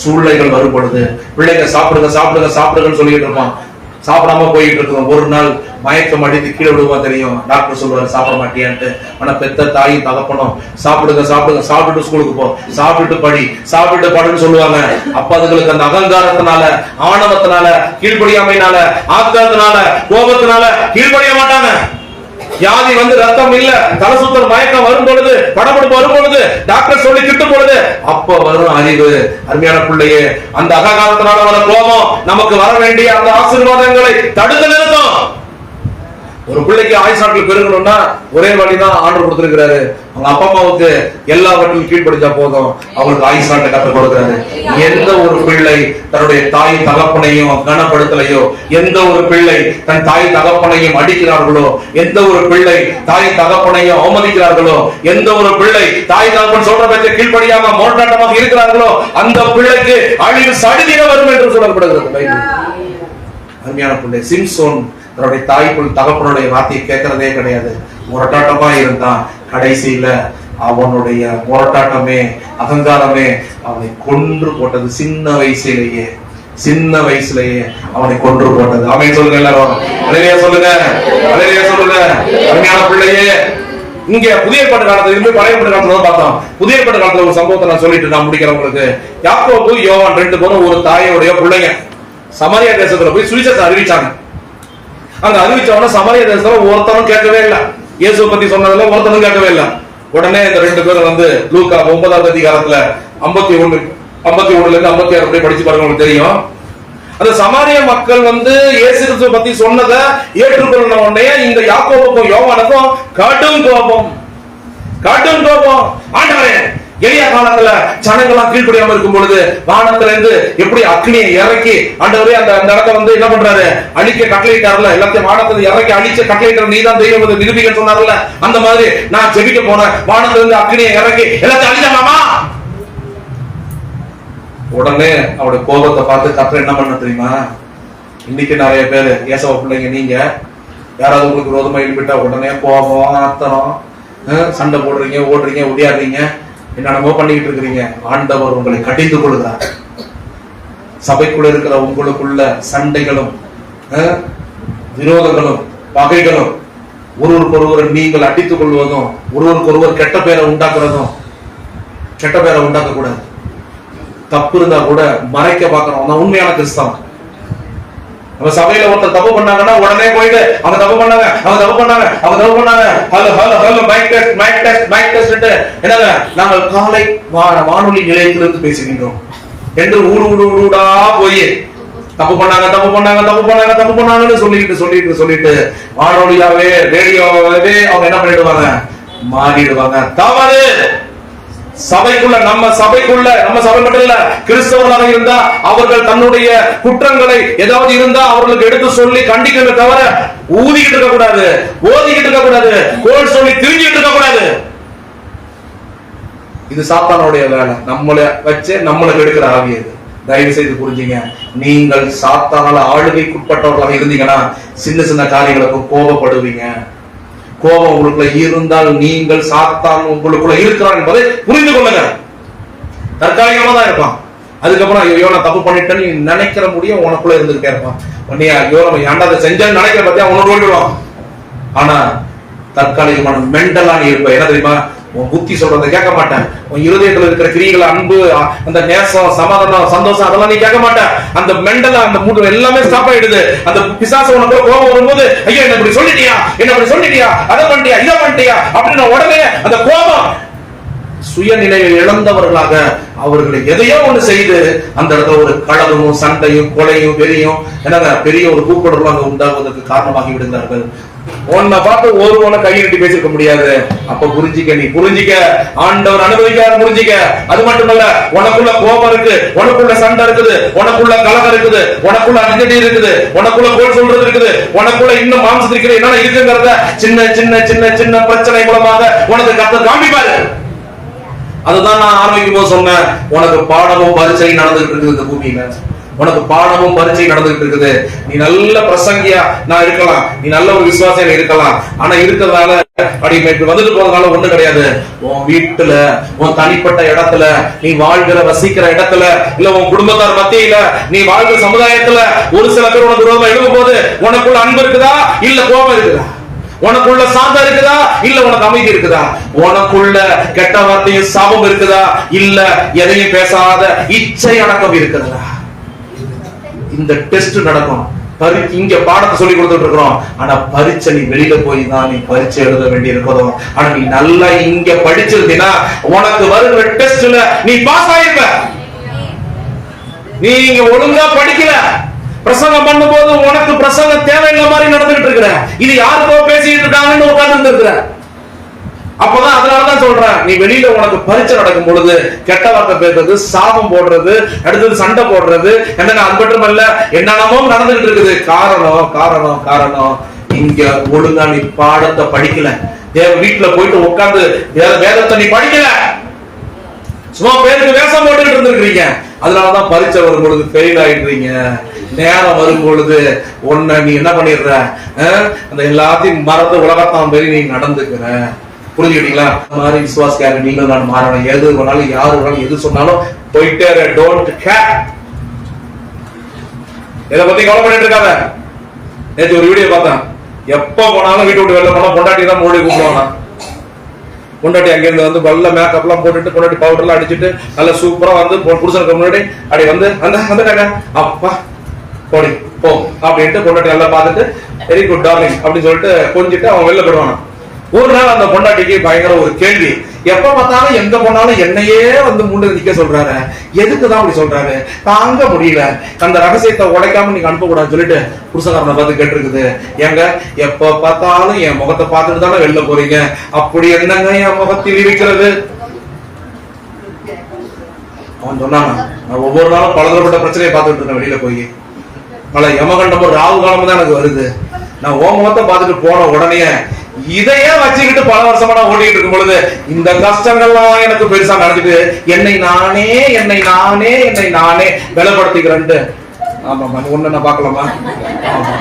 சூழ்நிலைகள் வரும்பொழுது பிள்ளைங்க சாப்பிடுங்கன்னு சொல்லிட்டு இருப்பான். சாப்பிடாம போயிட்டு இருக்கோம். ஒரு நாள் மயக்கம் அடித்து கீழே விடுவா தெரியும். டாக்டர் சொல்லுவாரு சாப்பிட மாட்டியான்ட்டு. ஆனா பெத்த தாயும் தகப்பனும் சாப்பிட்டுட்டு ஸ்கூலுக்கு போ, சாப்பிட்டுட்டு படுன்னு சொல்லுவாங்க. அப்ப அதுங்களுக்கு அந்த அகங்காரத்தினால, ஆணவத்தினால, கீழ்படியாமையினால, ஆத்திரத்தினால, கோபத்தினால கீழ்படிய மாட்டாங்க. வியாதி வந்து ரத்தம் இல்ல, தலை சுத்தல் மயக்கம் வரும் பொழுது, படபடுப்பு வரும் பொழுது, டாக்டர் சொல்லி திட்டும் பொழுது அப்ப வரும் அறிவு. அருமையான பிள்ளையே, அந்த அகங்காரத்தினால வர கோபம் நமக்கு வர வேண்டிய அந்த ஆசீர்வாதங்களை தடுத்து நிறுத்தும். ஒரு பிள்ளைக்கு ஆயுசாட்டில் பெருகணும்னா ஒரே வழிதான் ஆண்டவர் கொடுத்திருக்கிறாரு. அவங்க அப்பா அம்மாவுக்கு எல்லாவற்றையும் கீழ்படிச்சா போதும், அவங்களுக்கு ஆயுசாட்டை கற்றுக் கொடுக்கிறாரு. எந்த ஒரு பிள்ளை தன்னுடைய தாய் தகப்பனையும் கனப்படுத்தலையோ, எந்த ஒரு பிள்ளை தன் தாய் தகப்பனையும் அடிக்கிறார்களோ, எந்த ஒரு பிள்ளை தாய் தகப்பனையும் அவமதிக்கிறார்களோ, எந்த ஒரு பிள்ளை தாய் தகப்பன் சொல்ற பேச்சை கீழ்படியாம மோட்டாட்டமாக இருக்கிறார்களோ, அந்த பிள்ளைக்கு அழிவு சடுதியில வரும் என்று சொல்லப்படுகிறது. அருமையான பிள்ளை சிம்சோன் தன்னுடைய தாய்க்குள் தகப்பனுடைய வார்த்தையை கேட்கறதே கிடையாது. முரட்டாட்டமா இருந்தான். கடைசியில அவனுடைய முரட்டாட்டமே, அகங்காரமே அவனை கொன்று போட்டது. சின்ன வயசுலயே அவனை கொன்று போட்டது. ஆமென் சொல்லுங்க எல்லாரும். அல்லேலூயா சொல்லுங்க. அருமையான பிள்ளையே, இங்க புதிய ஏற்பாட்டு காலத்துல இருந்து பழைய ஏற்பாட்டு காலத்துல பார்த்தோம். புதிய ஏற்பாட்டு காலத்துல ஒரு சம்பவத்தை நான் சொல்லிட்டு நான் முடிக்கிறேன் உங்களுக்கு. யாக்கோபு யோவான் 2 பேரும் ஒரு தாயோடைய பிள்ளைங்க சமாரியா தேசத்துல போய் சுவிசேஷத்தை அறிவிச்சாங்க. அங்க அறிவிச்சவன சமாரியா தேசத்துல ஒருத்தனும் கேட்கவே இல்லை. இயேசுவை பத்தி சொன்னதுல ஒருத்தனும் கேட்கவே இல்லை. உடனே இந்த 2 பேரும் வந்து லூக்கா 9வது அதிகாரத்துல 51 51ல இருந்து 56 படிச்சு பாருங்க, உங்களுக்கு தெரியும். அந்த சமாரிய மக்கள் வந்து இயேசு கிறிஸ்துவை பத்தி சொன்னதை ஏற்றுக்கொள்ள உடனே இந்த யாக்கோபுக்கும் யோவானுக்கும் கடும் கோபம். ஆண்டவரே, எளிய காலத்துல ஜனங்கள்லாம் கீழ்ப்படியாம இருக்கும் பொழுது வானத்துல இருந்து எப்படி அக்னியை இறக்கி ஆண்டவரே அந்த இடத்தை வந்து என்ன பண்றாரு, அழிக்க கட்டளையிட்டார்ல, எல்லாத்தையும் வானத்துல இறக்கி அழிச்ச கட்டளையிட்டார், நீதான் தெய்வம் நிரூபிக்க சொன்னார்ல, அந்த மாதிரி நான் ஜெபிக்க போனேன், வானத்துல இருந்து அக்னியை இறக்கி எல்லாத்தையும் அழிச்சாமா. உடனே அவருடைய கோபத்தை பார்த்து கர்த்தர் என்ன பண்ண தெரியுமா, இன்னைக்கு நிறைய பேரு ஏசவ பிள்ளைங்க, நீங்க யாராவது உங்களுக்கு விரோதமா எழுப்பிட்டா உடனே கோபம் ஆத்திரம், சண்டை போடுறீங்க, ஓடுறீங்க, ஒடியாடுறீங்க, என்னென்னமோ பண்ணிக்கிட்டு இருக்கிறீங்க. ஆண்டவர் உங்களை கடிந்து கொள்கிறார். சபைக்குள்ள இருக்கிற உங்களுக்குள்ள சண்டைகளும் விரோதங்களும் பகைகளும் ஒருவருக்கொருவர் நீங்கள் அடித்துக் கொள்வதும் ஒருவருக்கொருவர் கெட்ட பேரை உண்டாக்குறதும், கெட்ட பேரை உண்டாக்க கூடாது. தப்பு இருந்தா கூட மறைக்க பாக்குறோம். உண்மையான கிறிஸ்தவன். நம்ம சபையில ஒருத்தர் தப்பு பண்ணாங்கன்னா உடனே போயிட்டு அவங்க தப்பு பண்ணாங்க, என்னங்க நாங்கள் காலை வானொலி நிலையத்திலிருந்து பேசுகின்றோம் என்று ஊடா போய் தப்பு பண்ணாங்கன்னு சொல்லிட்டு வானொலியாவே ரேடியோவே அவங்க என்ன பண்ணிடுவாங்க, மாறிடுவாங்க. தவறு. சபைக்குள்ள நம்ம சபை மட்டும் இல்ல, கிறிஸ்தவர்களாக இருந்தா அவர்கள் தன்னுடைய குற்றங்களை ஏதாவது இருந்தா அவர்களுக்கு எடுத்து சொல்லி கண்டிக்கிறத தவிர ஊதிக்கிட்டு இருக்க கூடாது, ஓதிக்கிட்டு இருக்க கூடாது, கோல் சொல்லி திரிஞ்சிட்டு இருக்க கூடாது. இது சாத்தானுடைய வேலை. நம்மளை வச்சு நம்மளை கெடுக்கிற ஆவியது. தயவு செய்து புரிஞ்சுங்க. நீங்கள் சாத்தானால ஆளுகைக்குட்பட்டவர்களாக இருந்தீங்கன்னா சின்ன சின்ன காரியங்களுக்கு கோபப்படுவீங்க. கோபம் உங்களுக்குள்ள இருந்தால் நீங்கள் சாத்தான் உங்களுக்குள்ள இருக்கிறான் என்பதை புரிந்து கொள்ளுங்க. தற்காலிகமா தான் இருப்பான். அதுக்கப்புறம் ஐயோ நான் தப்பு பண்ணிட்டேன்னு நினைக்கிற முடியும் உனக்குள்ள இருந்துகிட்டே இருப்பான். ஐயோ நம்ம ஏன்டா அதை செஞ்சேன்னு நினைக்கிற பத்தியா உனக்கு ஓடிடுவான். ஆனா தற்காலிகமான மெண்டலா நீ இருப்ப. என்ன தெரியுமா, உன் புத்தி சொல்றதை கேட்க மாட்டேன். உன் இருதயத்துல இருக்கிற கிரிகள், அன்பு, அந்த நேசம், சமாதானம், சந்தோஷம் அதெல்லாம் நீ கேட்க மாட்டேன். அந்த மெண்டலா அந்த மூடு எல்லாமே ஸ்டாப் ஆயிடுது. அந்த பிசாசு உனக்கு கோபம் வரும்போது ஐயோ என்ன இப்படி சொல்லிட்டியா, அதை பண்ணிட்டியா, இதை பண்ணிட்டியா அப்படின்னு உடனே அந்த கோபம் சுயநிலையை இழந்தவர்களாக அவர்களை எதையோ ஒண்ணு செய்து அந்த இடத்துல ஒரு கலகமும் சண்டையும் கொலையும் வெறியும் என்னங்க பெரிய ஒரு கூப்பிடுறோம் அங்க உண்டாகுவதற்கு காரணமாகி விடுகிறார்கள். உன்னை பார்த்து ஒருவனை கையிட்டு பேசிருக்க முடியாது. அப்ப புரிஞ்சிக்க ஆண்டவர் அனுபவிக்க புரிஞ்சிக்க. அது மட்டுமல்ல, உனக்குள்ள கோபம் இருக்கு, உனக்குள்ள சண்டை இருக்குது, உனக்குள்ள கலகம் இருக்குது, உனக்குள்ள அடிக்கடி இருக்குது, உனக்குள்ள கோல் சொல்றது இருக்குது, உனக்குள்ள இன்னும் மாம்சம் இருக்குது, என்னென்ன இருக்குங்கிறத சின்ன சின்ன சின்ன சின்ன பிரச்சனை மூலமாக உனக்கு கர்த்தர் காண்பிப்பாரு. அதுதான் நான் ஆரம்பிக்கும் போது சொன்னேன், உனக்கு பாடமும் பரீட்சை நடந்துகிட்டு இருக்குது இந்த பூமியில. உனக்கு பாடமும் பரீட்சை நடந்துகிட்டு இருக்குது. நீ நல்ல பிரசங்கியா நான் இருக்கலாம், நீ நல்ல ஒரு விசுவாசியா இருக்கலாம், ஆனா இருக்கிறதால வந்துட்டு போறதுனால ஒண்ணு கிடையாது. உன் வீட்டுல, உன் தனிப்பட்ட இடத்துல, நீ வாழ்கிற வசிக்கிற இடத்துல, இல்ல உன் குடும்பத்தார் மத்தியில, நீ வாழ்கிற சமுதாயத்துல ஒரு சில பேர் உனக்கு விரோதமா எழுதும் போது உனக்குள்ள அன்பு இருக்குதா இல்ல கோபம் இருக்குதா? உனக்குள்ள சாந்தம் இருக்குதா இல்ல உனக்கு அமைதி இருக்குதா? உனக்குள்ள கெட்ட வார்த்தையும் சாபம் இருக்குதா இல்ல எதையும் பேசாத இச்சை அடக்கம் இருக்குதா? இந்த டெஸ்ட் நடக்கும். இங்க பாடத்தை சொல்லி கொடுத்துட்டு இருக்கிறோம். ஆனா பரீட்சை நீ வெளியில போய் தான் நீ பரீட்சை எழுத வேண்டி இருக்கிறோம். ஆனா நீ நல்லா இங்க படிச்சிருந்தீங்கன்னா உனக்கு வருகிற டெஸ்ட்ல நீ பாஸ் ஆயிருப்ப. நீ இங்க ஒழுங்கா படிக்கல, பிரசங்கம் பண்ணும் போது உனக்கு பிரசங்கம் தேவையில்லை மாதிரி நடந்துட்டு இருக்கிற, இது யாருக்கோ பேசிட்டு இருக்காங்கன்னு உட்கார்ந்து இருக்கிற. அப்பதான் அதனாலதான் சொல்றேன், நீ வெளியில உனக்கு பரீட்சை நடக்கும் பொழுது கெட்ட வார்த்தை பேசுறது, சாபம் போடுறது, அடுத்தது சண்டை போடுறது, என்னன்னா அது மட்டும் இல்ல என்னென்னமோ நடந்துட்டு இருக்குது. காரணம் இங்க ஒழுங்கா நீ பாடத்தை படிக்கல. வீட்டுல போயிட்டு உட்கார்ந்து வேதத்தை நீ படிக்கல, சும்மா பேருக்கு வேஷம் போட்டுட்டு இருந்திருக்கிறீங்க. அதனாலதான் பரீட்சை வரும் பொழுது ஃபெயில் ஆயிடுறீங்க. நேரம் வரும் பொழுது ஒன்ன நீ என்ன பண்ணிடுற, அந்த எல்லாத்தையும் மறந்து உலகத்தான் பெரிய நீ நடந்துக்கிற. புரிஞ்சுக்கிட்டீங்களா? மாதிரி விசுவாசிக்காரு நீங்களும் நான் மாறணும். எது வேணாலும் யாரு வேணாலும் எது சொன்னாலும் போயிட்டே டோன்ட் கேர். இதை பத்தி கவலை பண்ணிட்டு இருக்காங்க. நேற்று ஒரு வீடியோ பார்த்தேன், எப்ப போனாலும் வீட்டு விட்டு வெளில போனா பொண்டாட்டி தான் மோடி கூப்பிடுவாங்க. பொண்டாட்டி அங்கிருந்து வந்து நல்ல மேக்கப் எல்லாம் போட்டுட்டு பொண்டாட்டி பவுடர் எல்லாம் அடிச்சுட்டு நல்ல சூப்பரா வந்து புருஷனுக்கு முன்னாடி அப்படி வந்து அந்த அப்பா போடி போ அப்படின்ட்டு பொண்டாட்டி நல்லா பார்த்துட்டு வெரி குட் டார்லிங் அப்படின்னு சொல்லிட்டு கொஞ்சிட்டு அவன் வெளில போடுவான். ஒரு நாள் அந்த பொண்டாட்டிக்கு பயங்கர ஒரு கேள்வி, எப்ப பார்த்தாலும் எங்க போனாலும் என்னையே வந்து முண்டு நிக்க சொல்றாரு, எதுக்குதான் அப்படி சொல்றாரு, தாங்க முடியல, அந்த ரகசியத்தை உடைக்காம நீங்க அனுப்ப கூடாதுன்னு சொல்லிட்டு புருஷகாரனை பார்த்து கேட்டிருக்குது, ஏங்க எப்ப பார்த்தாலும் என் முகத்தை பார்த்துட்டு தானே வெளில போறீங்க, அப்படி என்னங்க என் முகத்தில் இருக்கிறது? அவன் சொன்னாங்க, நான் ஒவ்வொரு நாளும் பலதரப்பட்ட பிரச்சனையை பார்த்துட்டு இருக்கேன், வெளியில போய் பல யமகண்டமும் ராகு காலமும் தான் எனக்கு வருது, நான் ஓ முகத்தை பார்த்துட்டு போன உடனே இதையே வச்சுக்கிட்டு பல வருஷமா நான் ஓடிட்டு இருக்கும் பொழுது இந்த கஷ்டங்கள்லாம் எனக்கு பெருசா நடந்துட்டு என்னை நானே பலப்படுத்திக்கிறேன்ட்டு. ஆமாமா, ஒண்ணு நான் பாக்கலாமா? ஆமா,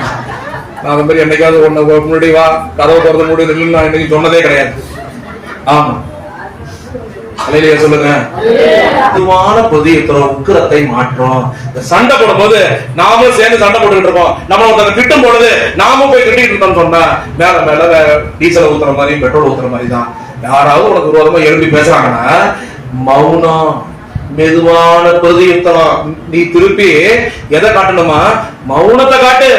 நான் அந்த மாதிரி என்னைக்காவது ஒண்ணு முன்னாடி வா கதவை திறந்து மூடி நில்லு நான் இன்னைக்கு சொன்னதே கிடையாது. ஆமா, அல்லேலூயா சொல்லுங்க. அதுவான புதியத்தோட உக்கிரத்தை மாற்றோம். சண்டை போடும் போது நாமும் சேர்ந்து சண்டை போட்டுக்கிட்டு இருக்கோம், நம்ம ஒருத்தனை திட்டும் பொழுது நாமும் போய் திட்டிட்டு இருக்கோம் சொன்னா மேல மேல டீசல் ஊத்துற மாதிரி பெட்ரோல் ஊத்துற மாதிரி தான். யாராவது உனக்கு விரோதமா எழுப்பி பேசுறாங்கன்னா மௌனம், மெதுவான பிரதியுத்தரம். நீ திருப்பி எதை காட்டணுமா? மௌனத்தை காட்டு.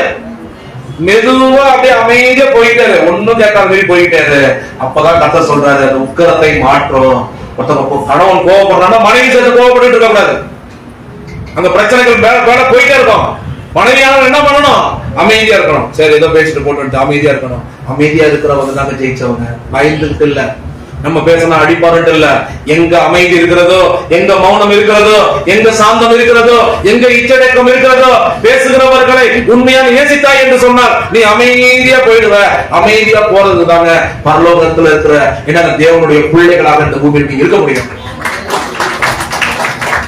மெதுவா அப்படியே அமைதியா போயிட்டாரு, ஒன்னும் கேட்காத மாதிரி போயிட்டாரு. அப்பதான் கர்த்தர் சொல்றாரு, அந்த உக்கிரத்தை மாற்றும். கணவன் கோவப்படுறான்னா மனைவி சேர்ந்து கோவப்பட்டு இருக்க கூடாது. அந்த பிரச்சனைகள் மேல போயிட்டே இருக்கும். மனைவியானவர் என்ன பண்ணணும்? அமைதியா இருக்கணும். சரி, ஏதோ பேசிட்டு போட்டு அமைதியா இருக்கணும். அமைதியா இருக்கிறவங்க தாங்க ஜெயிச்சவங்க. பயந்துட்டு இல்ல, நம்ம பேசினா அடிப்பாருட்டு இல்ல. எங்க அமைதி இருக்கிறதோ, எங்க மௌனம் இருக்கிறதோ, எங்க சாந்தம் இருக்கிறதோ, எங்க இச்சடக்கம் இருக்கிறதோ, பேசுகிறவர்களை உண்மையான நேசித்தாய் என்று சொன்னால் நீ அமைதியா போயிடுவ. அமைதியா போறது தாங்க பரலோகத்துல இருக்கிற என்ன தேவனுடைய பிள்ளைகளாக இந்த பூமியில் இருக்க முடியும்.